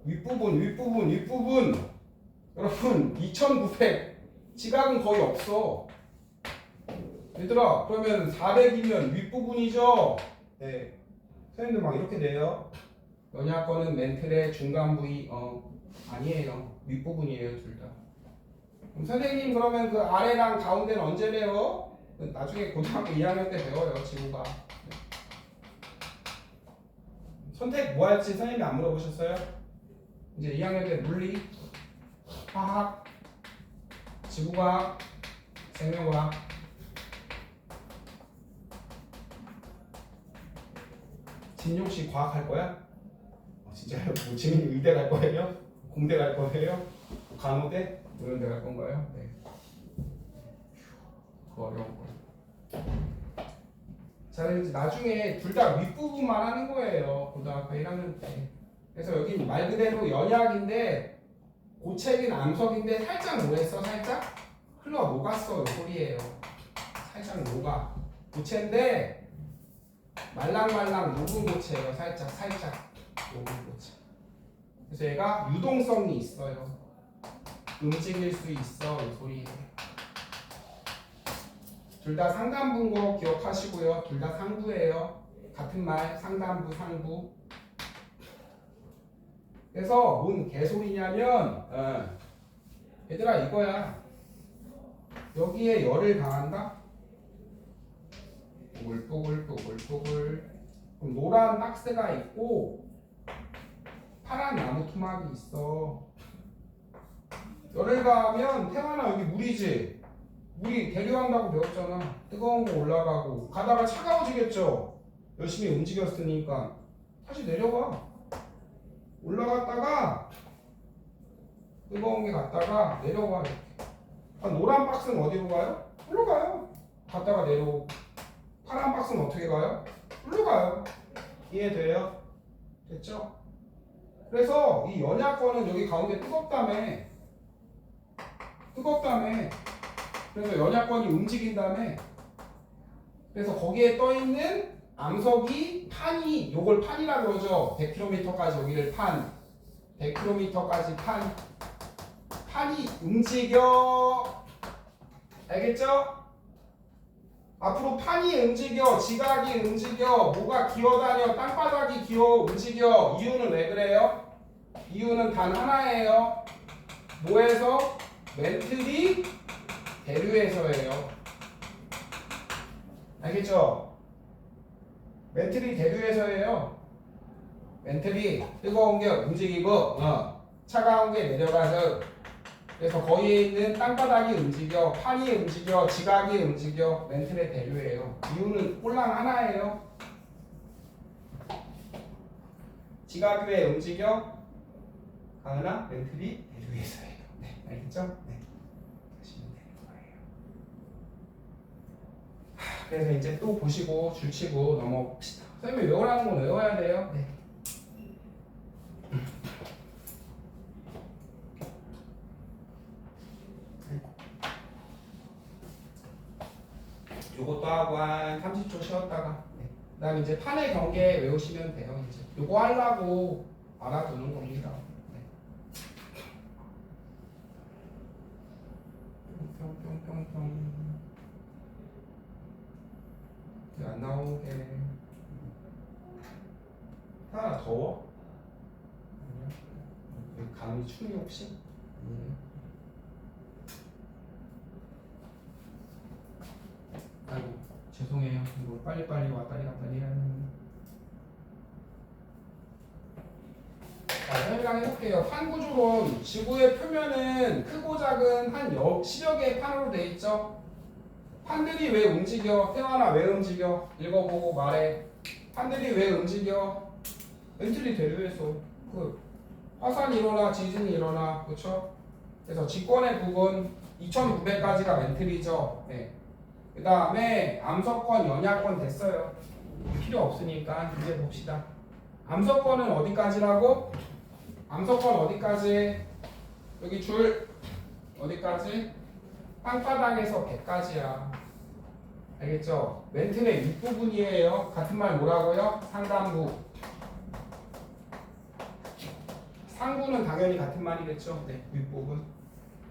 윗부분. 여러분 2,900 지각은 거의 없어. 얘들아 그러면 400이면 윗부분이죠. 네. 선생님들 막 이렇게 돼요. 연약권은 멘틀의 중간 부위 아니에요. 윗부분이에요 둘 다. 그럼 선생님 그러면 그 아래랑 가운데는 언제 배워? 나중에 고등학교 2학년 때 배워요. 지구가. 네. 선택 뭐 할지 선생님이 안 물어보셨어요? 이제 2학년 때 물리, 화학, 지구과학, 생명과학. 진용 씨 과학 할 거야? 진짜요? 뭐 지민이 의대 갈 거예요? 공대 갈 거예요? 간호대? 뭐 이런 데 갈 건가요? 네. 그거 어려운 거. 자, 이제 나중에 둘 다 윗부분만 하는 거예요. 고등학교 1학년 때. 그래서 여기 말 그대로 연약인데 고체긴 암석인데 살짝 뭐했어? 살짝 흘러 녹았어. 이 소리예요. 살짝 녹아. 고체인데 말랑말랑 녹은 고체예요. 살짝 녹은 고체. 그래서 얘가 유동성이 있어요. 움직일 수 있어. 이 소리예요. 둘 다 상단부인 거 기억하시고요. 둘 다 상부예요. 같은 말 상단부 상부. 그래서 뭔 개소리냐면 얘들아 이거야. 여기에 열을 가한다. 뽀글뽀글. 그럼 노란 박스가 있고 파란 나무 토막이 있어. 열을 가하면 태환아 여기 물이지. 물이 대류한다고 배웠잖아. 뜨거운 거 올라가고 가다가 차가워지겠죠. 열심히 움직였으니까 다시 내려가. 올라갔다가 뜨거운 게 갔다가 내려가. 노란 박스는 어디로 가요? 올라가요. 갔다가 내려오고. 파란 박스는 어떻게 가요? 올라가요. 이해돼요? 됐죠? 그래서 이 연약권은 여기 가운데 뜨겁다며. 그래서 연약권이 움직인다며. 그래서 거기에 떠있는 암석이 판이 요걸 판이라 그러죠. 100km까지 여기를 판. 100km까지 판이 움직여. 알겠죠? 앞으로 판이 움직여, 지각이 움직여, 뭐가 기어다녀, 땅바닥이 기어 움직여. 이유는 왜 그래요? 이유는 단 하나예요. 뭐에서? 멘틀이 대류에서예요. 알겠죠? 멘틀이 대류에서예요. 멘틀이 뜨거운 게 움직이고 차가운 게 내려가서 그래서 거기에 있는 땅바닥이 움직여, 판이 움직여, 지각이 움직여. 멘틀의 대류예요. 이유는 꼴랑 하나예요. 지각이 왜 움직여? 가은아, 멘틀이 대류에서예요. 네, 알겠죠? 네. 하시면 되는 거예요. 그래서 이제 또 보시고 줄치고 넘어봅시다. 선생님이 외우라는 건 외워야 돼요. 네. 요것도 하고 한 30초 쉬었다가 그 다음에 이제 판의 경계 외우시면 돼요. 이제 요거 하려고 알아두는 겁니다. 뿅뿅뿅뿅 안 나오게. 하나 더워? 여기 감이 춥니 혹시? 아이고 죄송해요. 이거 빨리빨리 왔다리 갔다리 해야 되는데. 자, 설명 해볼게요. 판 구조론 지구의 표면은 크고 작은 한 10여 개의 판으로 돼 있죠. 판들이 왜 움직여? 태환아 왜 움직여? 읽어보고 말해. 판들이 왜 움직여? 멘틀이 대류해서 그 화산이 일어나 지진이 일어나 그렇죠? 그래서 직권의 부분 2900까지가 멘틀이죠. 네. 그 다음에 암석권, 연약권 됐어요. 필요 없으니까 이제 봅시다. 암석권은 어디까지라고? 암석권 어디까지? 여기 줄 어디까지? 땅바닥에서 100까지야. 알겠죠? 멘틀의 윗부분이에요. 같은 말 뭐라고요? 상단부. 상부는 당연히 같은 말이겠죠? 네, 윗부분.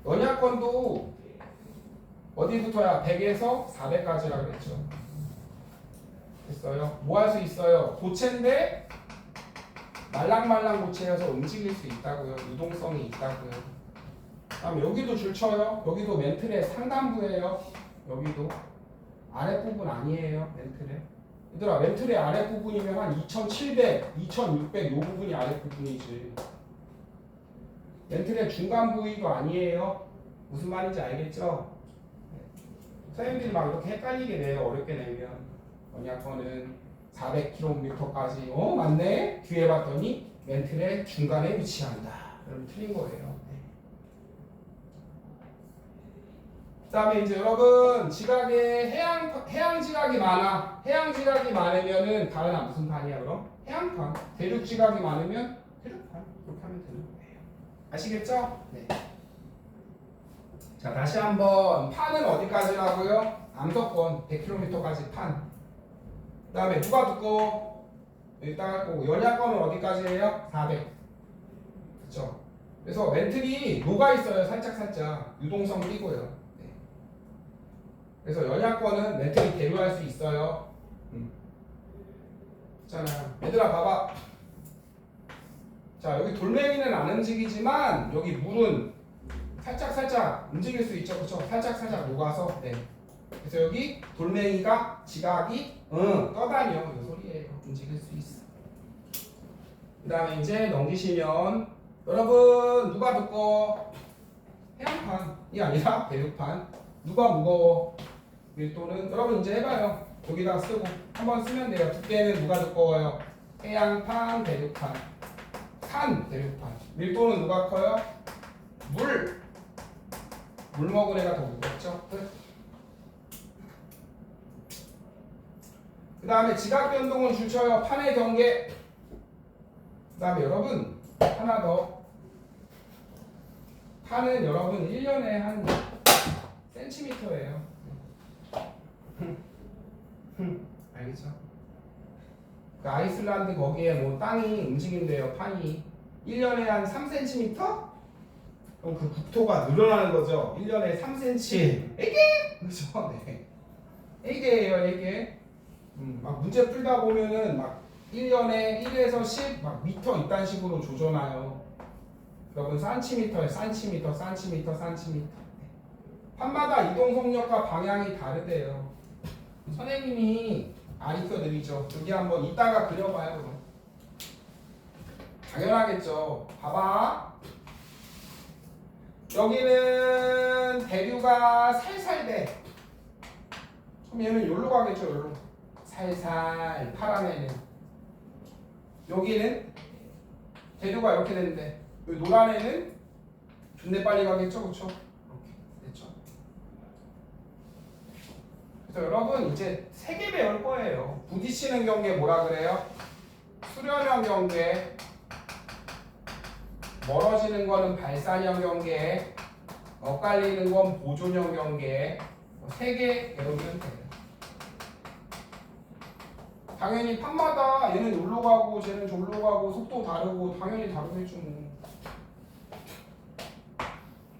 연약권도 어디부터야? 100에서 400까지라 그랬죠. 됐어요? 뭐 할 수 있어요? 고체인데 말랑말랑 고체여서 움직일 수 있다고요. 유동성이 있다고요. 다음 여기도 줄 쳐요. 여기도 멘틀의 상단부예요. 여기도 아랫부분 아니에요. 멘틀의. 얘들아 멘틀의 아랫부분이면 한 2700, 2600 요 부분이 아랫부분이지. 멘틀의 중간 부위도 아니에요. 무슨 말인지 알겠죠? 선생님들이 막 이렇게 헷갈리게 돼요. 어렵게 내면. 연약권은 400km까지 맞네? 뒤에 봤더니 멘틀의 중간에 위치한다. 여러분 틀린 거예요. 그 다음에 이제 여러분 지각에 해양 지각이 많아. 해양 지각이 많으면은 다른 무슨 판이야 그럼? 해양판. 대륙 지각이 많으면 대륙판. 그렇게 하면 되는 거예요. 아시겠죠? 네. 자 다시 한번 판은 어디까지라고요? 암석권 100km까지 판. 그 다음에 누가 두꺼워? 일단 고 연약권은 어디까지예요? 400. 그렇죠? 그래서 멘틀이 녹아 있어요. 살짝 유동성 띄고요. 네. 그래서 연약권은 멘틀이 대류할 수 있어요. 있잖아요. 얘들아 봐봐. 자 여기 돌멩이는 안 움직이지만 여기 물은 살짝 움직일 수 있죠. 그렇죠? 살짝 녹아서 네. 그래서 여기 돌멩이가 지각이 떠다녀 이 소리예요. 움직일 수 있어. 그 다음에 이제 넘기시면 여러분 누가 두꺼워? 해양판이 아니라 대륙판. 누가 무거워? 밀도는 여러분 이제 해봐요. 여기다 쓰고 한번 쓰면 돼요. 두께는 누가 두꺼워요? 해양판, 대륙판. 산, 대륙판. 밀도는 누가 커요? 물 먹은 애가 더 무겁죠? 끝. 그 다음에 지각 변동을 줄쳐요. 판의 경계. 그 다음에 여러분 하나 더. 판은 여러분 1년에 한 센티미터예요. 알겠죠? 그 아이슬란드 거기에 뭐 땅이 움직인대요. 판이 1년에 한 3cm? 그럼 그 국토가 늘어나는 거죠. 1년에 3cm. 에게? 그죠? 네. 에게예요, 에게. 막 문제 풀다 보면은 막 1년에 1에서 10 막 미터 이딴 식으로 조져놔요. 여러분 센티미터에 센티미터. 판마다 이동 속력과 방향이 다르대요. 선생님이 가르쳐 드리죠. 여기 한번 이따가 그려봐요. 그럼. 당연하겠죠. 봐봐. 여기는 대류가 살살 돼. 그럼 얘는 여기로 가겠죠. 여기로. 살살 파란 애는. 여기는 대류가 이렇게 되는데 여기 노란 애는 존내 빨리 가겠죠. 그렇죠? 이렇게 됐죠. 그래서 여러분 이제 3개 배울 거예요. 부딪히는 경계 뭐라 그래요? 수렴형 경계. 멀어지는 거는 발산형 경계. 엇갈리는 건 보존형 경계. 3개 배우면 돼요. 당연히 판마다 얘는 여기로 가고 쟤는 저기로 가고 속도 다르고 당연히 다르겠죠.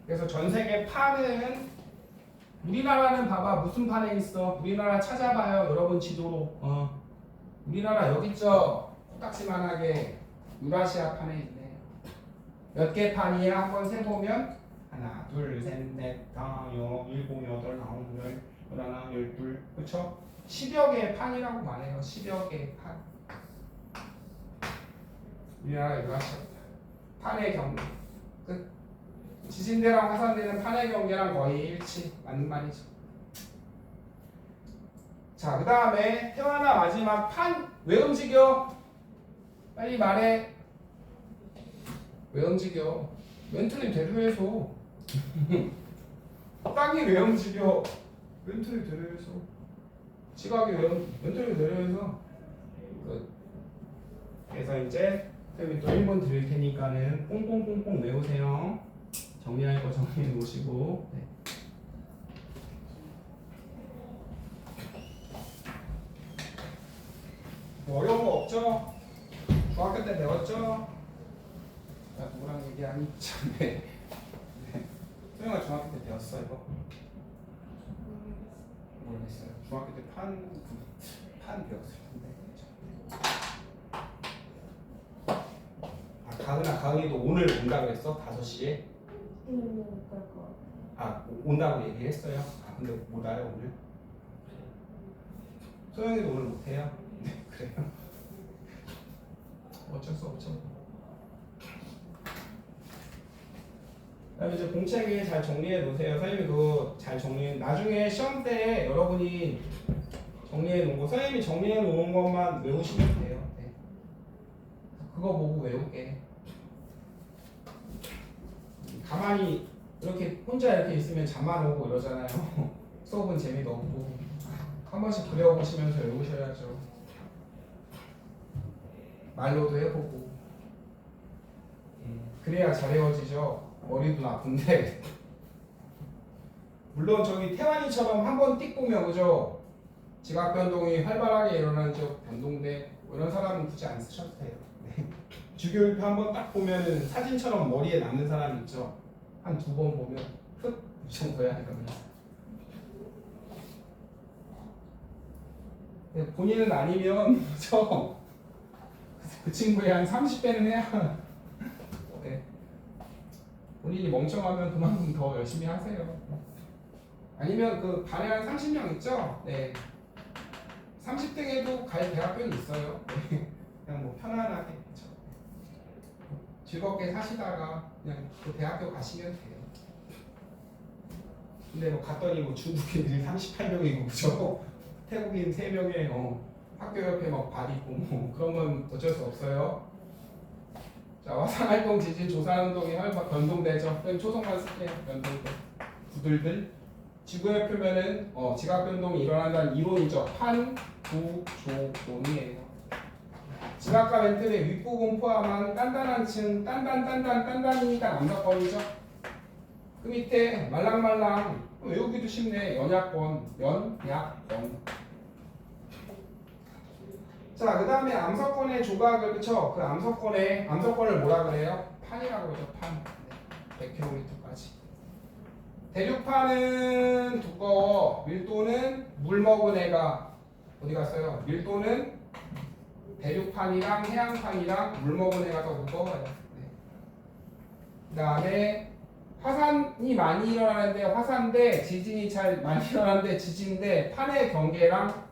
그래서 전 세계 판은 우리나라는 봐봐 무슨 판에 있어? 우리나라 찾아봐요. 여러분 지도로. 우리나라 여기 있죠? 코딱지만하게 유라시아 판에 있네. 몇 개 판이야? 한번 세보면 하나, 둘, 셋, 넷, 다, 여, 일곱, 여덟, 아홉, 열, 열하나, 열둘, 그쵸? 10여 개의 판이라고 말해요. 10여 개의 판. 우리나라 유라시아 판의 경계. 끝. 지진대랑 화산대는 판의 경계랑 거의 일치. 맞는 말이죠. 자, 그 다음에 태화나 마지막 판 왜 움직여? 빨리 말해. 왜 움직여? 멘틀이 대류해서. 땅이 왜 움직여? 멘틀이 대류해서. 지각이 왜 멘틀이 대류해서. 그래서 이제 선생님이 또 1번 드릴 테니까는 뽕뽕뽕뽕 외우세요. 정리할 거 정리해 놓으시고. 네. 뭐 어려운 거 없죠? 중학교 때 배웠죠? 나 누구랑 얘기하니? 참, 네. 소영아 중학교 때 배웠어 이거? 모르겠어요. 중학교 때 판 배웠을 텐데. 아 가은이도 오늘 온다 그랬어? 5시에? 아 온다고 얘기했어요? 아 근데 못 와요 오늘? 소영이도 오늘 못해요? 네 그래요? 어쩔 수 없죠. 그다음에 이제 공책에 잘 정리해 놓으세요. 선생님이 그거 잘 정리. 나중에 시험 때 여러분이 정리해 놓은 거, 선생님이 정리해 놓은 것만 외우시면 돼요. 네. 그거 보고 외울게. 가만히 이렇게 혼자 이렇게 있으면 잠만 오고 이러잖아요. 수업은 재미도 없고. 한 번씩 그려보시면서 외우셔야죠. 말로도 해보고. 그래야 잘 외워지죠. 머리도 아픈데. 물론 저기 태환이처럼 한번 띡 보면 그죠? 지각 변동이 활발하게 일어나는 쪽 변동대 이런 사람은 굳이 안 쓰셔도 돼요. 네. 주교일표 한번 딱 보면은 사진처럼 머리에 남는 사람 있죠? 한 2번 보면 흑! 이 정도야 이러면. 네, 본인은 아니면 그 친구의 한 30배는 해야. 네. 본인이 멍청하면 그만큼 더 열심히 하세요. 아니면 그 반에 한 30명 있죠? 네. 30등에도 갈 대학교는 있어요. 네. 그냥 뭐 편안하게 그쵸? 즐겁게 사시다가 그냥 그 대학교 가시면 돼요. 근데 뭐 갔더니 뭐 중국인들이 38명이고 그죠? 태국인 3명에 학교 옆에 막 밭 있고 뭐 그런 건 어쩔 수 없어요. 자, 화산활동, 지진, 조산운동이 혈박 변동되죠. 그럼 초성만 쓸게요. 변동돼. 부들들. 지구의 표면은 지각 변동이 일어난다는 이론이죠. 판구조론이에요. 지각과 멘틀의 윗부분 포함한 단단한 층, 단단이니까 암석권이죠. 그 밑에 말랑말랑 외우기도 쉽네. 연약권. 자, 그 다음에 암석권의 조각을 그쵸? 그 암석권을 뭐라 그래요? 판이라고 그러죠. 판. 100km까지. 대륙판은 두꺼워. 밀도는 물 먹은 애가 어디 갔어요? 밀도는 대륙판이랑 해양판이랑 물 먹은 애가 더 무거워요. 네. 그 다음에 화산이 많이 일어나는데 화산인데 지진이 잘 많이 일어나는데 지진인데 판의 경계랑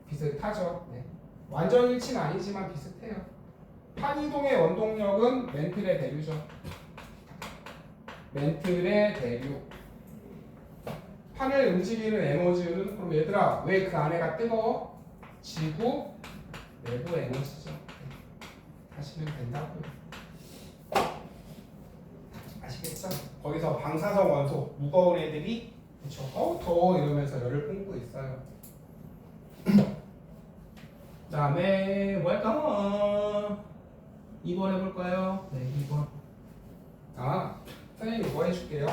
비슷하죠. 네. 완전 일치는 아니지만 비슷해요. 판 이동의 원동력은 멘틀의 대류죠. 멘틀의 대류. 판을 움직이는 에너지는 그럼 얘들아 왜 그 안에가 뜨거워? 지구 내부 에너지죠. 하시면 된다고요. 아시겠죠? 거기서 방사성 원소 무거운 애들이 그쵸? 더워 이러면서 열을 뿜고 있어요. 그 다음에 뭐 할까? 2번 해볼까요? 네, 2번. 선생님이 뭐 해줄게요?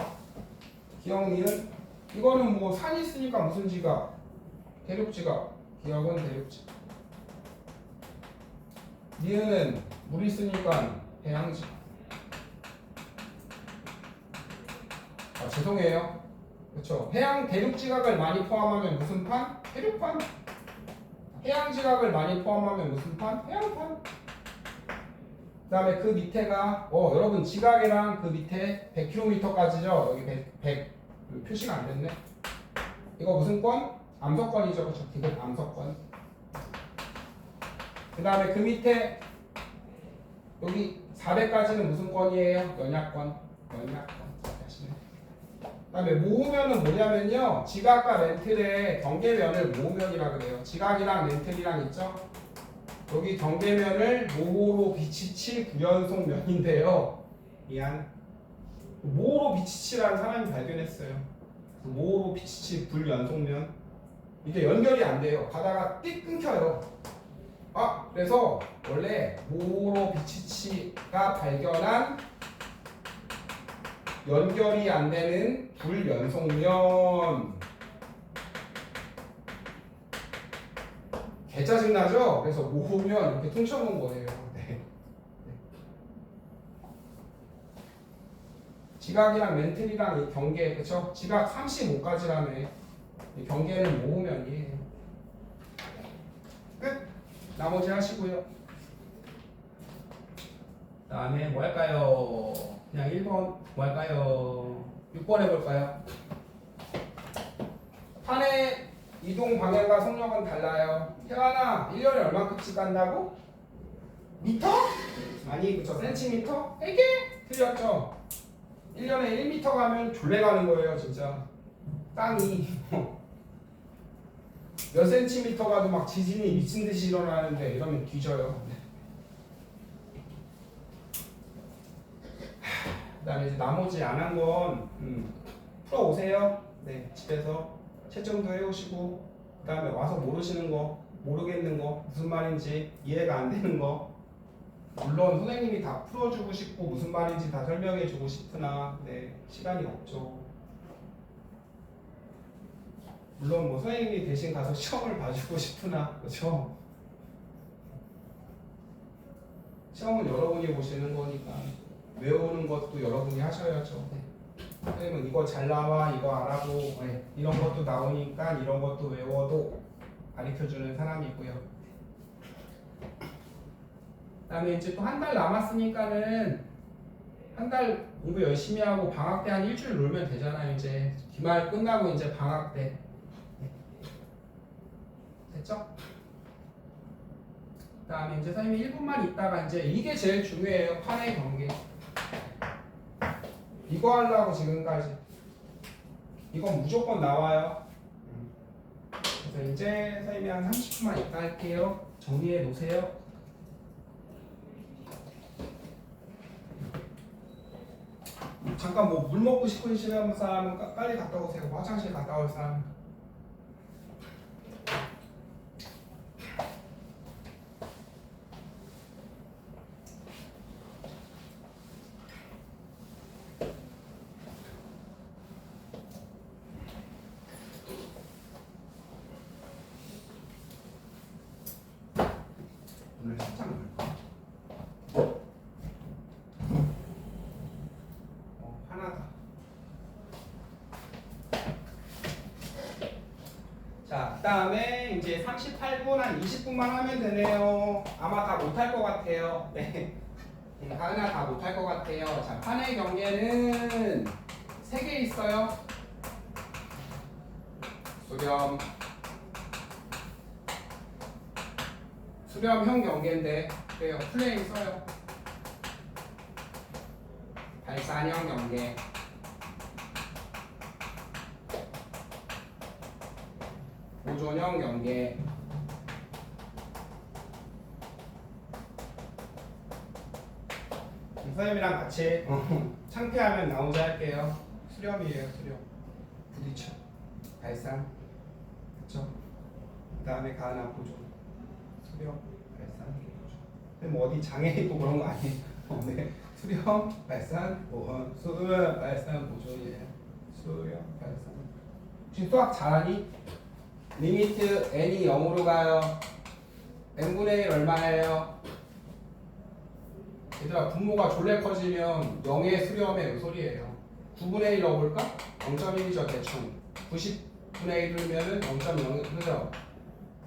기억니은 이거는 뭐 산이 있으니까 무슨 지각? 대륙지각. 기억은 대륙지각. 니은은 물이 있으니까 해양지각. 죄송해요. 그렇죠. 해양 대륙지각을 많이 포함하면 무슨 판? 대륙판. 해양지각을 많이 포함하면 무슨 판? 해양판. 그 다음에 그 밑에가 여러분 지각이랑 그 밑에 100km까지죠. 여기 100 표시가 안 됐네. 이거 무슨 권? 암석권이죠. 그렇죠. 기본 암석권. 그 다음에 그 밑에 여기 400까지는 무슨 권이에요? 연약권. 그 다음에 모으면은 뭐냐면요. 지각과 멘틀의 경계면을 모으면이라 그래요. 지각이랑 멘틀이랑 있죠. 여기 경계면을 모호로 비치치 구연속면인데요. 모호로 비치치라는 사람이 발견했어요. 모호로 비치치 불연속면. 이게 연결이 안 돼요. 가다가 띡 끊겨요. 그래서 원래 모호로 비치치가 발견한 연결이 안 되는 불연속면. 개 짜증나죠? 그래서 모으면 이렇게 퉁쳐놓은 거예요. 네. 지각이랑 멘틀이랑 이 경계, 그쵸? 지각 35까지라며. 이 경계는 모으면이에요. 끝! 나머지 하시고요. 그 다음에 뭐 할까요? 그냥 1번 뭐 할까요? 6번 해볼까요? 판의 이동 방향과 속력은 달라요. 태환아, 1년에 얼마큼씩 간다고? 미터? 아니, 그쵸. 센티미터? 에게? 틀렸죠? 1년에 1m 가면 졸래 가는 거예요, 진짜. 땅이. 몇 센티미터 가도 막 지진이 미친 듯이 일어나는데 이러면 뒤져요. 그 다음에 이제 나머지 안 한 건 풀어오세요. 네, 집에서 채점도 해오시고 그 다음에 와서 모르시는 거, 모르겠는 거, 무슨 말인지 이해가 안 되는 거 물론 선생님이 다 풀어주고 싶고 무슨 말인지 다 설명해주고 싶으나 시간이 없죠. 물론 뭐 선생님이 대신 가서 시험을 봐주고 싶으나 그렇죠? 시험은 여러분이 보시는 거니까 외우는 것도 여러분이 하셔야죠. 선생님은 이거 잘 나와, 이거 알아도 이런 것도 나오니까 이런 것도 외워도 가르쳐주는 사람이고요. 그 다음에 이제 또 한 달 남았으니까는 한 달 공부 열심히 하고 방학 때 한 일주일 놀면 되잖아요. 이제 기말 끝나고 이제 방학 때. 됐죠? 그다음에 이제 선생님이 1분만 있다가 이제 이게 제일 중요해요. 판의 경계. 이거 하려고 지금까지. 이건 무조건 나와요. 그래서 이제 선생님이 한 30분만 있다 할게요. 정리해 놓으세요. 잠깐 뭐 물 먹고 싶으시는 사람은 빨리 갔다 오세요. 뭐 화장실 갔다 올 사람. 오늘 살짝 놀까? 하나다. 자, 그 다음에 이제 38분 한 20분만 하면 되네요. 아마 다 못할 것 같아요. 네. 하나 다 못할 것 같아요. 자, 판의 경계는 3개 있어요. 수렴형 경계인데 그래요. 플레인 써요. 발산형 경계. 보존형 경계. 선생님이랑 같이 창피하면 나오자 할게요. 수렴이에요. 수렴. 부딪혀. 발산. 그쵸? 그 다음에 가은아 보존. 수렴. 발산. 보존. 뭐 어디 장애 있고 그런 거 아니에요. 네. 수렴. 발산. 보존. 수렴. 발산. 보존이에요. 수렴. 발산. 지금 수학 잘하니? 리미트 n이 0으로 가요. n분의 1 얼마예요? 얘들아 분모가 졸래 커지면 0의 수렴의 그 소리예요. 9분의 1 넣어볼까? 0.1이죠 대충. 90분의 1이면은 0.0 그죠?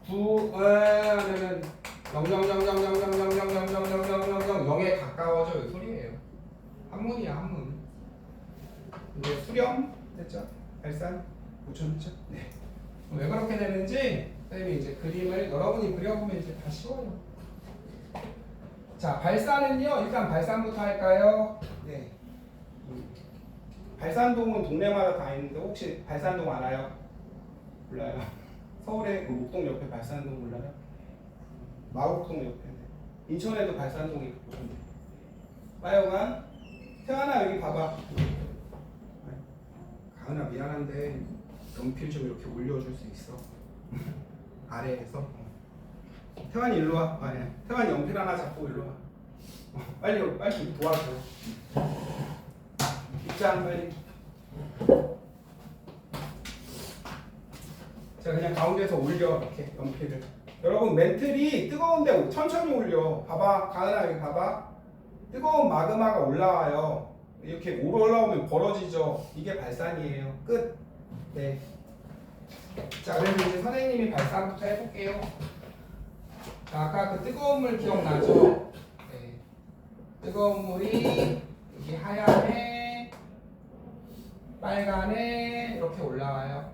9 하면은 0.000000000000000에 가까워져 이 소리예요. 한문이야 한문. 이제 수렴 됐죠? 발산 보존했죠? 네. 왜 그렇게 되는지 선생님이 이제 그림을 여러분이 그려보면 이제 다 쉬워요. 자, 발산은요. 일단 발산부터 할까요? 네. 발산동은 동네마다 다 있는데 혹시 발산동 알아요? 몰라요. 서울에 그 목동 옆에 발산동 몰라요? 마곡동 옆에. 인천에도 발산동이 있고. 빠여간 태환아 여기 봐봐. 가은아 미안한데 연필 좀 이렇게 올려줄 수 있어? 아래에서. 태환이 일로 와. 네. 태환이 연필 하나 잡고 일로 와. 빨리 도와줘. 입장 빨리. 자 그냥 가운데서 올려 이렇게 연필을. 여러분 멘틀이 뜨거운데 천천히 올려. 봐봐 가은아 여기 봐봐. 뜨거운 마그마가 올라와요. 이렇게 올라오면 벌어지죠. 이게 발산이에요. 끝. 네. 자 그래서 이제 선생님이 발산부터 해볼게요. 자, 아까 그 뜨거운 물 기억나죠? 네. 뜨거운 물이 여기 하얀에 빨간에 이렇게 올라와요.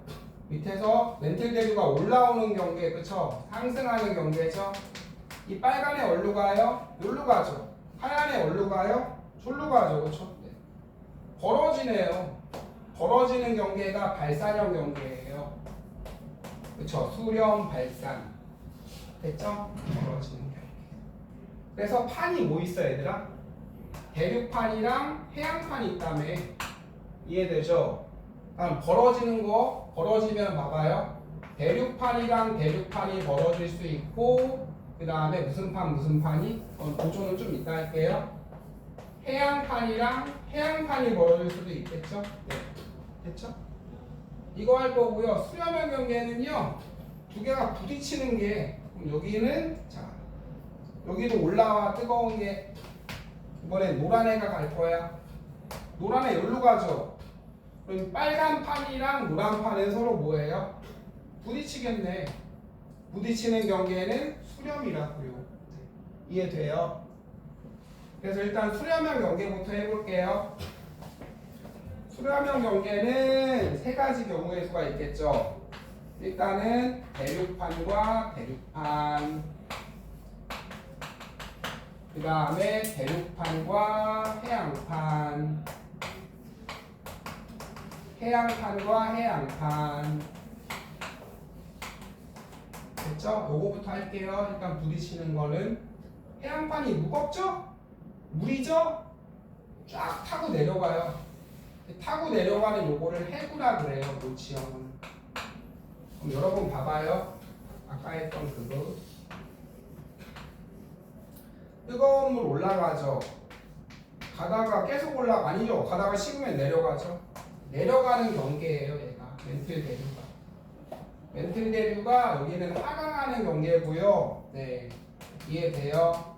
밑에서 멘틀 대류가 올라오는 경계, 그쵸? 상승하는 경계죠? 이 빨간에 어디로 가요? 여기로 가죠. 하얀에 어디로 가요? 저기로 가죠, 그쵸? 네. 벌어지네요. 벌어지는 경계가 발산형 경계예요. 그쵸? 수렴, 발산. 됐죠? 벌어지는 경계. 그래서 판이 뭐 있어 얘들아? 대륙판이랑 해양판이 있다며. 이해되죠? 다음 벌어지는 거 벌어지면 봐봐요. 대륙판이랑 대륙판이 벌어질 수 있고 그 다음에 무슨 판이 보조는 좀 이따 할게요. 해양판이랑 해양판이 벌어질 수도 있겠죠? 네. 됐죠? 이거 할 거고요. 수렴형 경계는요. 두 개가 부딪히는 게 여기는 자 여기도 올라와 뜨거운 게 이번에 노란 애가 갈 거야. 노란 애 여기로 가죠. 그럼 빨간 판이랑 노란 판은 서로 뭐예요? 부딪히겠네. 부딪히는 경계는 수렴이라고요. 이해돼요? 그래서 일단 수렴형 경계부터 해볼게요. 수렴형 경계는 세 가지 경우의 수가 있겠죠. 일단은 대륙판과 대륙판, 그 다음에 대륙판과 해양판, 해양판과 해양판. 됐죠? 요거부터 할게요. 일단 부딪히는 거는 해양판이 무겁죠? 물이죠? 쫙 타고 내려가요. 타고 내려가는 요거를 해구라 그래요. 노치형은. 그럼 여러분 봐봐요. 아까 했던 그거. 뜨거운 물 올라가죠. 가다가 계속 아니죠. 가다가 식으면 내려가죠. 내려가는 경계예요. 얘가 멘틀 대류가. 멘틀 대류가 여기는 하강하는 경계고요. 네, 이해돼요?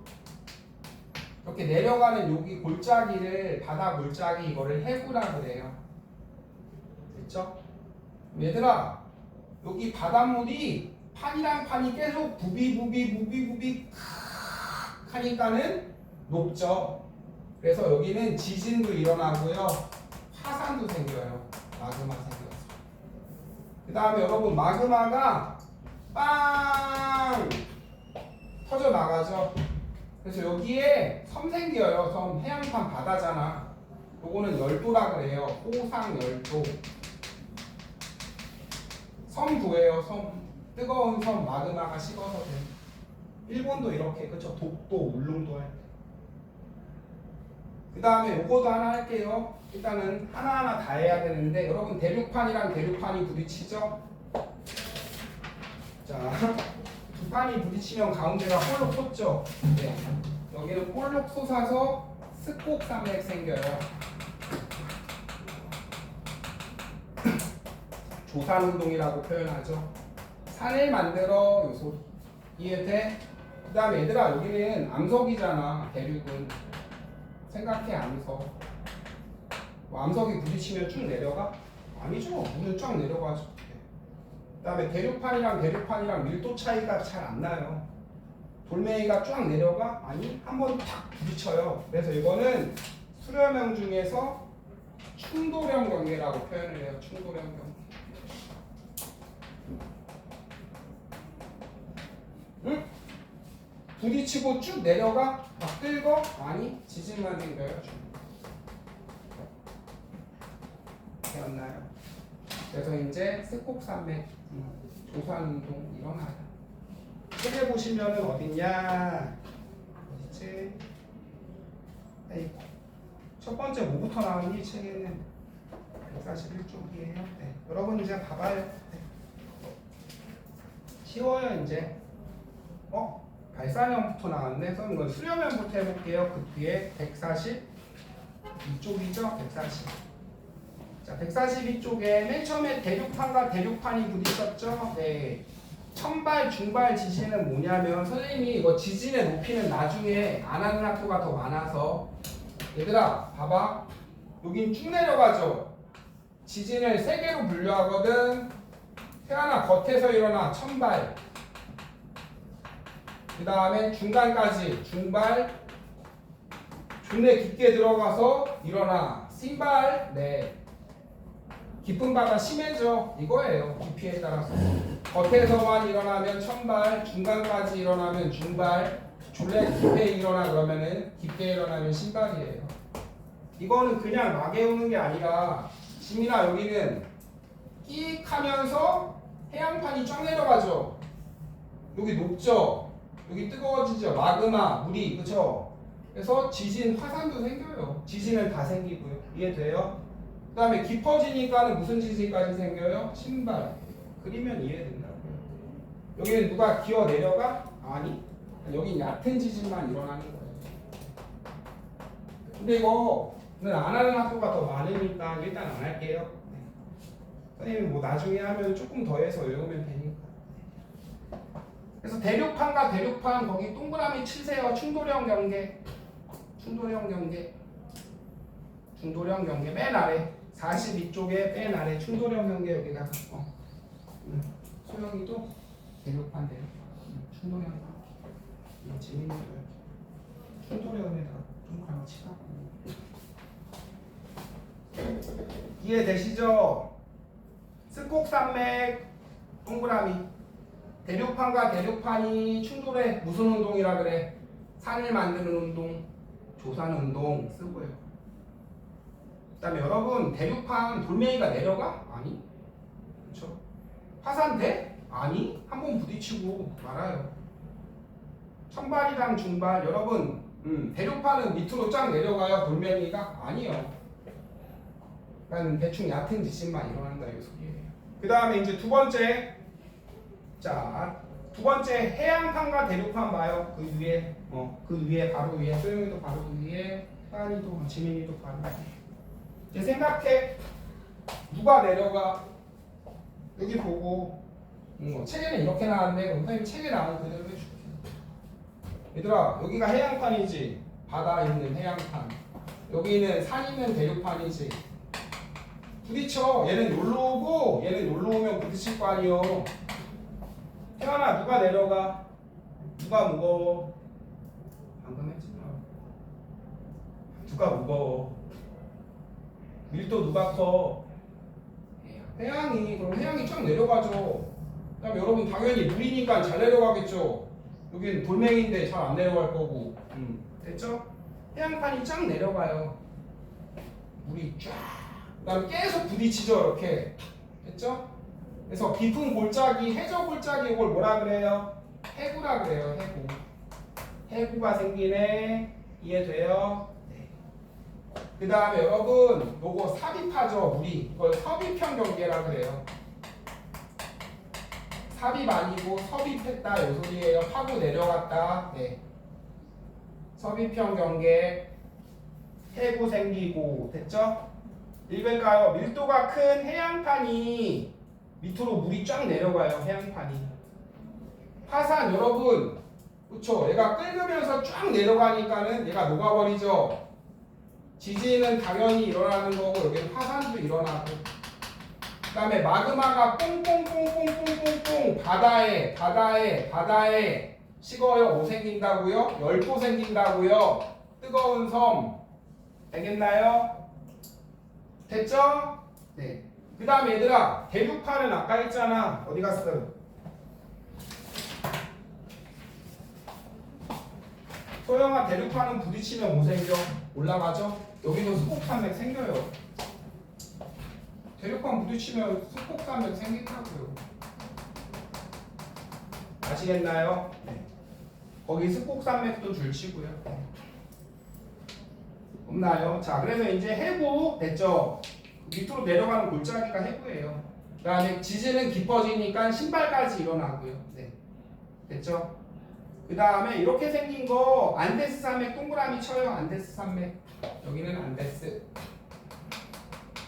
이렇게 내려가는 여기 골짜기를 바다 골짜기 이거를 해구라 그래요. 됐죠? 얘들아, 여기 바닷물이 판이랑 판이 계속 부비 하니까는 높죠. 그래서 여기는 지진도 일어나고요, 화산도 생겨요. 마그마 생겨서. 그 다음에 여러분 마그마가 빵 터져 나가죠. 그래서 여기에 섬 생겨요. 섬. 해양판 바다잖아. 요거는 열도라 그래요. 호상 열도. 섬도예요. 섬. 뜨거운 섬 마그마가 식어서 된. 일본도 이렇게, 그쵸? 독도, 울릉도 할 때. 그 다음에 요거도 하나 할게요. 일단은 하나하나 다 해야 되는데, 여러분 대륙판이랑 대륙판이 부딪히죠? 자, 두 판이 부딪히면 가운데가 볼록 솟죠? 네. 여기는 볼록 솟아서 스곡산맥 생겨요. 조산운동이라고 표현하죠. 산을 만들어 요소. 이해돼? 그 다음에 얘들아, 여기는 암석이잖아. 대륙은. 생각해, 암석. 뭐 암석이 부딪히면 쭉 내려가? 아니죠. 물은 쫙 내려가죠. 그 다음에 대륙판이랑 밀도 차이가 잘 안 나요. 돌멩이가 쫙 내려가? 아니, 한 번 탁 부딪혀요. 그래서 이거는 수렴형 중에서 충돌형 경계라고 표현을 해요. 충돌형 경계. 응? 부딪히고 쭉 내려가? 막 끌고? 아니, 지진만 생겨요. 되었나요? 그래서 이제 스곡산맥, 조산운동 일어나요. 책에 보시면은 어딨냐? 어딨지? 에이, 첫 번째 뭐부터 나오니? 책에는 141쪽이에요. 네. 여러분 이제 봐봐요. 네. 쉬워요 이제. 발산형부터 나왔네. 그럼 이건 수렴형부터 해볼게요. 그 뒤에 142쪽이죠? 140. 자, 142쪽에 맨 처음에 대륙판과 대륙판이 부딪혔죠? 네. 천발, 중발 지진은 뭐냐면, 선생님이 이거 지진의 높이는 나중에 안 하는 학교가 더 많아서, 얘들아 봐봐. 여긴 쭉 내려가죠? 지진을 세 개로 분류하거든. 하나 겉에서 일어나 천발, 그 다음에 중간까지 중발, 존내 깊게 들어가서 일어나 신발. 네, 깊은 바다 심해져 이거예요. 깊이에 따라서 겉에서만 일어나면 천발, 중간까지 일어나면 중발, 존내 깊게 일어나 그러면은 깊게 일어나면 신발이에요. 이거는 그냥 막 외우는 게 아니라, 지민아 여기는 끼익 하면서 해양판이 쫙 내려가죠. 여기 높죠? 여기 뜨거워지죠? 마그마, 물이, 그쵸? 그래서 지진, 화산도 생겨요. 지진은 다 생기고요. 이해돼요? 그 다음에 깊어지니까는 무슨 지진까지 생겨요? 신발. 그리면 이해된다고요. 여기는 누가 기어 내려가? 아니, 여긴 얕은 지진만 일어나는 거예요. 근데 이거는 안 하는 학교가 더 많으니까 일단 안 할게요. 네. 선생님이 뭐 나중에 하면 조금 더 해서 외우면 되니까. 그래서 대륙판과 대륙판 거기 동그라미 치세요. 충돌형 경계. 충돌형 경계. 충돌형 경계 맨 아래. 42쪽에 맨 아래 충돌형 경계 여기다가. 소영이도 대륙판 충돌형 경계. 재밌는 거예요. 충돌형에다가 동그라미 치라고. 이해되시죠? 스곡산맥 동그라미. 대륙판과 대륙판이 충돌해. 무슨 운동이라 그래? 산을 만드는 운동, 조산 운동 쓰고요. 그다음에 여러분 대륙판 돌멩이가 내려가? 아니. 그렇죠? 화산돼? 아니. 한번 부딪히고 말아요. 천발이랑 중발 여러분 대륙판은 밑으로 쫙 내려가요. 돌멩이가? 아니요. 그러니까 대충 얕은 지진만 일어난다 이 소리예요. 그 다음에 이제 두 번째. 자, 두 번째 해양판과 대륙판 봐요. 그 위에 그 위에 바로 위에 소영이도 바로 위에 하은이도 지민이도 바로 위에. 이제 생각해. 누가 내려가? 여기 보고 책에는 이렇게 나왔는데 그럼 선생님 책에 나온 그대로 해줄게. 얘들아 여기가 해양판이지. 바다 있는 해양판. 여기는 산 있는 대륙판이지. 부딪혀. 얘는 놀러 오고 얘는 놀러 오면 부딪힐 거 아니요. 태연아 누가 내려가? 누가 무거워? 방금 했잖아. 누가 무거워? 밀도 누가 커? 해양이. 그럼 해양이 쫙 내려가죠. 그다음에 여러분 당연히 물이니까 잘 내려가겠죠. 여기는 돌멩이인데 잘 안 내려갈 거고. 됐죠? 해양판이 쫙 내려가요. 물이 쫙. 그다음에 계속 부딪히죠 이렇게. 됐죠? 그래서 깊은 골짜기, 해저 골짜기 이걸 뭐라 그래요? 해구라 그래요. 해구. 해구가 생기네. 이해돼요? 네. 그 다음에 여러분 요거 삽입하죠. 물이. 이걸 섭입형 경계라 그래요. 삽입 아니고 섭입했다 요 소리예요. 파고 내려갔다. 네. 섭입형 경계. 해구 생기고. 됐죠? 읽을까요? 밀도가 큰 해양판이 밑으로 물이 쫙 내려가요. 해양판이. 화산 여러분 그쵸? 얘가 끓으면서 쫙 내려가니까는 얘가 녹아버리죠. 지진은 당연히 일어나는 거고 여기는 화산도 일어나고. 그 다음에 마그마가 뽕뽕뽕뽕뽕뽕뽕 바다에 식어요. 뭐 생긴다고요? 열도 생긴다고요. 뜨거운 섬. 알겠나요? 됐죠? 네. 그 다음에 얘들아 대륙판은 아까 했잖아. 어디 갔어요? 소영아 대륙판은 부딪히면 뭐 생겨? 올라가죠? 여기도 스곡산맥 생겨요. 대륙판 부딪히면 스곡산맥 생긴다고요. 아시겠나요? 네. 거기 스곡산맥도 줄치고요. 없나요? 자 그래서 이제 해구 됐죠? 밑으로 내려가는 골짜기가 해구예요. 그 다음에 지진은 깊어지니까 신발까지 일어나고요. 네. 됐죠? 그 다음에 이렇게 생긴 거 안데스 산맥 동그라미 쳐요. 안데스 산맥. 여기는 안데스.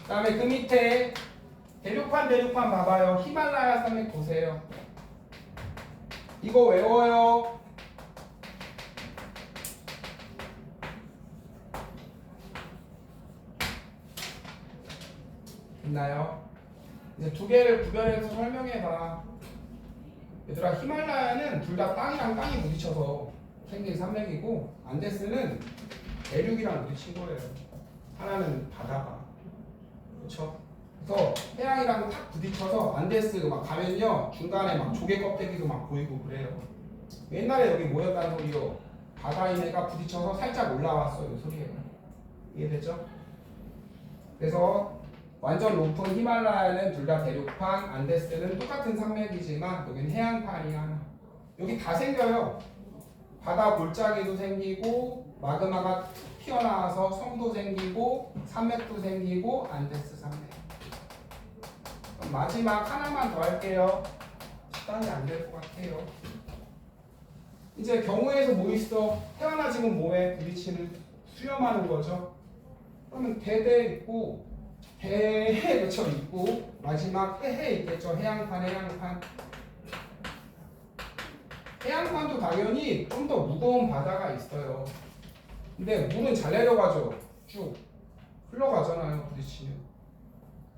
그 다음에 그 밑에 대륙판 봐봐요. 히말라야 산맥 보세요. 이거 외워요. 있나요? 이제 두 개를 구별해서 설명해봐. 얘들아 히말라야는 둘 다 땅이랑 땅이 부딪혀서 생긴 산맥이고 안데스는 대륙이랑 부딪힌 거예요. 하나는 바다가. 그렇죠? 그래서 해양이랑 탁 부딪혀서 안데스 막 가면요 중간에 막 조개 껍데기도 막 보이고 그래요. 옛날에 여기 뭐였다는 소리요? 바다인 애가 부딪혀서 살짝 올라왔어요. 이 소리예요. 이해되죠? 그래서 완전 높은 히말라야는 둘 다 대륙판, 안데스는 똑같은 산맥이지만 여기는 해양판이야. 여기 다 생겨요. 바다 골짜기도 생기고 마그마가 툭 튀어나와서 섬도 생기고 산맥도 생기고 안데스 산맥. 마지막 하나만 더 할게요. 시간이 안 될 것 같아요. 이제 경우에서 뭐 있어? 태어나 지금 뭐에 부딪히는 수렴하는 거죠. 그러면 대대 있고 해해 그쵸 있고 마지막 해해 있겠죠. 해양판. 해양판도 당연히 좀 더 무거운 바다가 있어요. 근데 물은 잘 내려가죠. 쭉 흘러가잖아요. 부딪히면.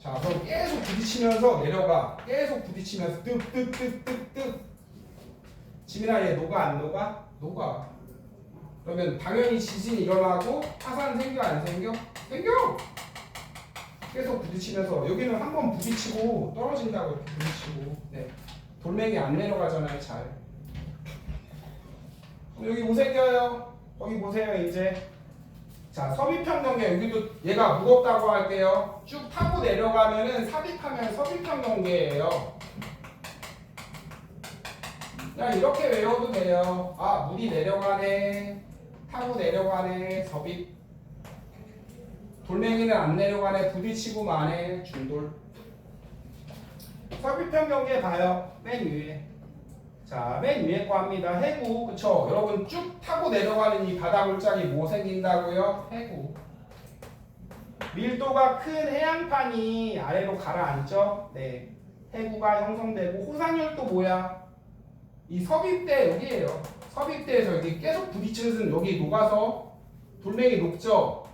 자 그럼 계속 부딪히면서 내려가. 계속 부딪히면서 뜩 지민아 얘 녹아 안 녹아? 녹아. 그러면 당연히 지진이 일어나고 화산 생겨 안 생겨? 생겨! 계속 부딪히면서 여기는 한 번 부딪히고 떨어진다고 이렇게 부딪히고 네. 돌멩이 안 내려가잖아요 잘. 여기 뭐 생겨요? 거기 보세요 이제. 자 섭입형 경계 여기도 얘가 무겁다고 할게요. 쭉 타고 내려가면은 삽입하면 섭입형 경계예요. 그냥 이렇게 외워도 돼요. 아 물이 내려가네. 타고 내려가네. 섭입. 돌멩이는 안 내려가네. 부딪히고 마네. 중돌. 섭입형 경계 봐요. 맨 위에. 자, 맨 위에 거 합니다. 해구. 그쵸? 여러분 쭉 타고 내려가는 이 바다 골짜기 뭐 생긴다고요? 해구. 밀도가 큰 해안판이 아래로 가라앉죠? 네. 해구가 형성되고 호상열도 뭐야? 이 섭입대 여기에요. 섭입대에서 여기 계속 부딪히는 여기 녹아서 돌멩이 녹죠?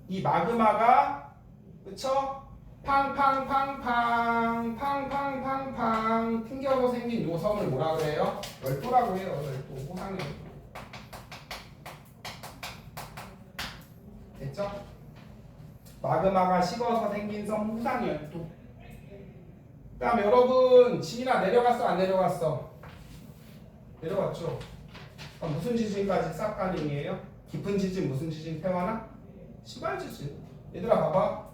이 마그마가 그쵸? 팡팡팡팡 팡팡팡팡 튕겨서 생긴 요 섬을 뭐라 그래요? 열도라고 해요. 열도 호상열도. 됐죠? 마그마가 식어서 생긴 섬 호상열도. 그 다음 여러분 지민아 내려갔어 안 내려갔어? 내려갔죠? 그럼 무슨 지진까지 싹 가능해요? 깊은 지진 무슨 지진 태어나? 신발 지진. 얘들아 봐봐.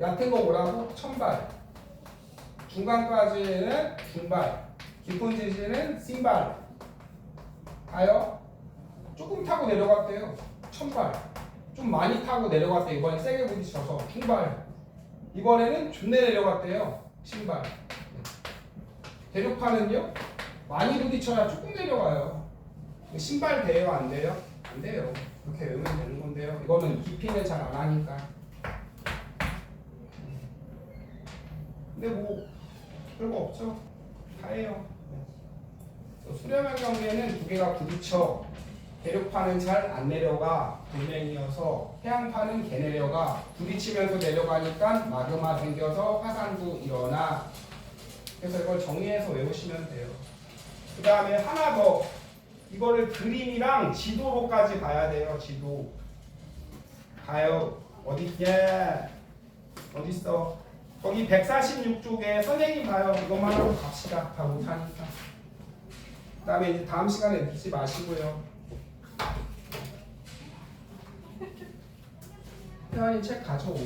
얕은 거 뭐라고? 천발. 중간까지는 중발. 깊은 지진은 신발. 가요? 조금 타고 내려갔대요. 천발. 좀 많이 타고 내려갔대요. 이번에 세게 부딪혀서 중발. 이번에는 존내 내려갔대요. 신발. 대륙파는요? 많이 부딪혀야 조금 내려가요. 신발 돼요? 안 돼요? 안 돼요. 그렇게 외우면 되는 건데요. 이거는 깊이는 잘 안 하니까. 근데 뭐 별거 없죠. 다 해요. 수렴형 경계는 두 개가 부딪혀 대륙파는 잘 안 내려가 돌멩이여서 해양파는 개 내려가 부딪히면서 내려가니까 마그마 생겨서 화산도 일어나. 그래서 이걸 정리해서 외우시면 돼요. 그 다음에 하나 더 이거를 그림이랑 지도로까지 봐야 돼요. 지도 가요. 어디 있냐? 어디 있어? 거기 146쪽에 선생님 봐요. 이것만 하고 갑시다. 다 못하니까. 그 다음에 이제 다음 시간에 늦지 마시고요. 태환이 책 가져오고.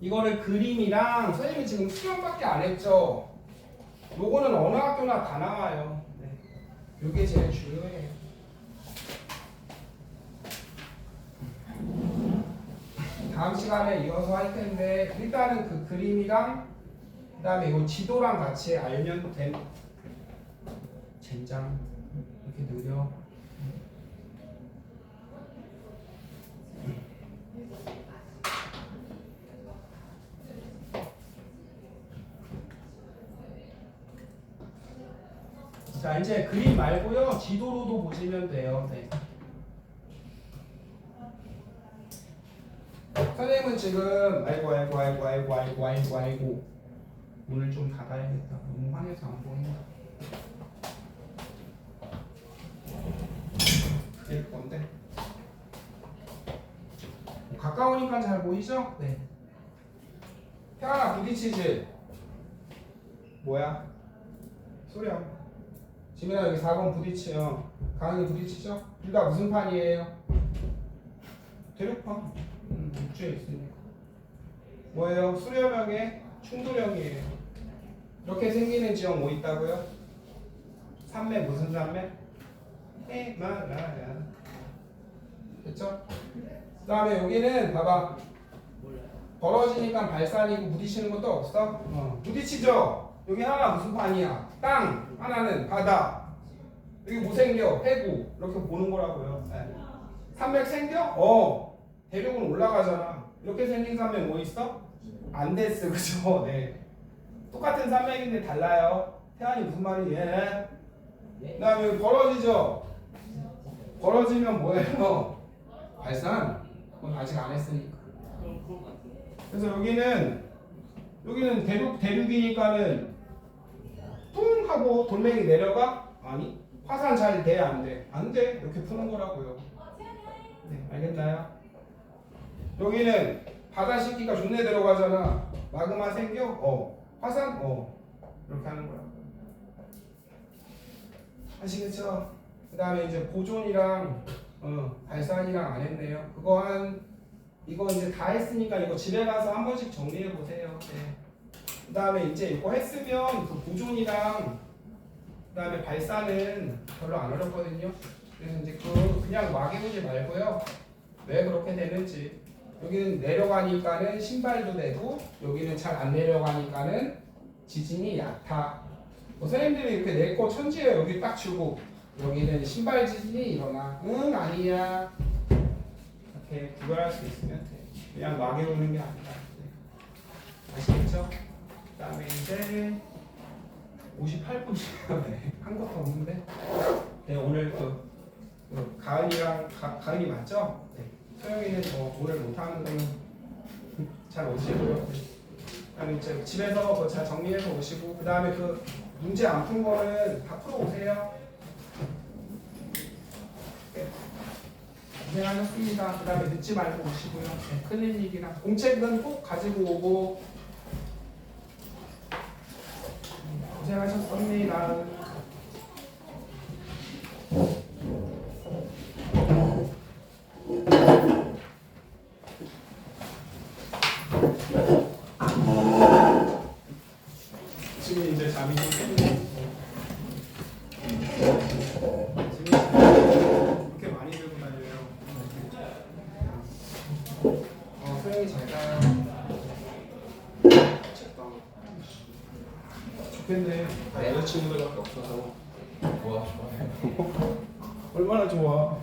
이거를 그림이랑 선생님이 지금 수련밖에 안 했죠. 요거는 어느 학교나 다 나와요. 네. 요게 제일 중요해요. 다음 시간에 이어서 할 텐데 일단은 그 그림이랑 그 다음에 이 지도랑 같이 알면 된 젠장 이렇게 느려. 자 이제 그림 말고요 지도로도 보시면 돼요. 네. 선생님은 지금 아이고 오늘 좀 닫아야겠다. 너무 화내서 안 보인다. 그게 건데 가까우니까 잘 보이죠? 네. 태아나 부딪히지? 뭐야? 소리야. 지민아 여기 4번 부딪혀요. 강은이 부딪히죠? 둘 다 무슨 판이에요? 대륙판. 육지에 있으니까. 뭐예요? 수렴형의 충돌형이에요. 이렇게 생기는 지형 뭐 있다고요? 산맥 무슨 산맥? 히말라야. 됐죠? 그 다음에 여기는 봐봐. 벌어지니까 발산이고 부딪히는 것도 없어? 부딪히죠? 여기 하나 무슨 판이야? 땅. 하나는 바다. 여기 뭐 생겨? 해구. 이렇게 보는 거라고요. 네. 산맥 생겨? 대륙은 올라가잖아. 이렇게 생긴 산맥 뭐 있어? 안데스. 그죠? 네. 똑같은 산맥인데 달라요. 태안이 무슨 말이에요? 그 다음에 여기 벌어지죠? 벌어지면 뭐예요? 발산? 그건 아직 안 했으니까. 그래서 여기는 대륙이니까는 뚱 하고 돌멩이 내려가? 아니. 화산 잘 돼? 안 돼? 안 돼. 이렇게 푸는 거라고요. 네, 알겠나요? 여기는 바다 식기가 존내 들어가잖아. 마그마 생겨? 화산? 이렇게 하는 거야. 아시겠죠? 그 다음에 이제 보존이랑 발산이랑 안 했네요. 이거 이제 다 했으니까 이거 집에 가서 한 번씩 정리해 보세요. 네. 그 다음에 이제 이거 했으면 그 보존이랑 그 다음에 발산은 별로 안 어렵거든요. 그래서 이제 그냥 막 해보지 말고요. 왜 그렇게 되는지. 여기는 내려가니까는 신발도 되고 여기는 잘 안 내려가니까는 지진이 얕아. 선생님들이 이렇게 내 거 천지에 여기 딱 주고 여기는 신발 지진이 일어나. 응 아니야. 이렇게 구별할 수 있으면 돼. 그냥 막 외우는 게 아니라. 네. 아시겠죠? 그 다음에 이제 58분이에요. 네. 한 것도 없는데. 네, 오늘 가은이 맞죠? 네. 소영이는 오늘 못하는 거는 잘 오시고요. 그다음에 이제 집에서 그거 잘 정리해서 오시고 그 다음에 그 문제 안 푼 거는 다 풀어 오세요. 네. 고생하셨습니다. 그 다음에 늦지 말고 오시고요. 네. 클리닉이랑 공책은 꼭 가지고 오고 고생하셨습니다. 지금 이제 잠이 좀 깼네. 지금 그렇게 많이 들고 다녀요. 소영이 잘 가요. 좋겠네. 다 여자친구들밖에 없어서. 좋아요. 얼마나 좋아.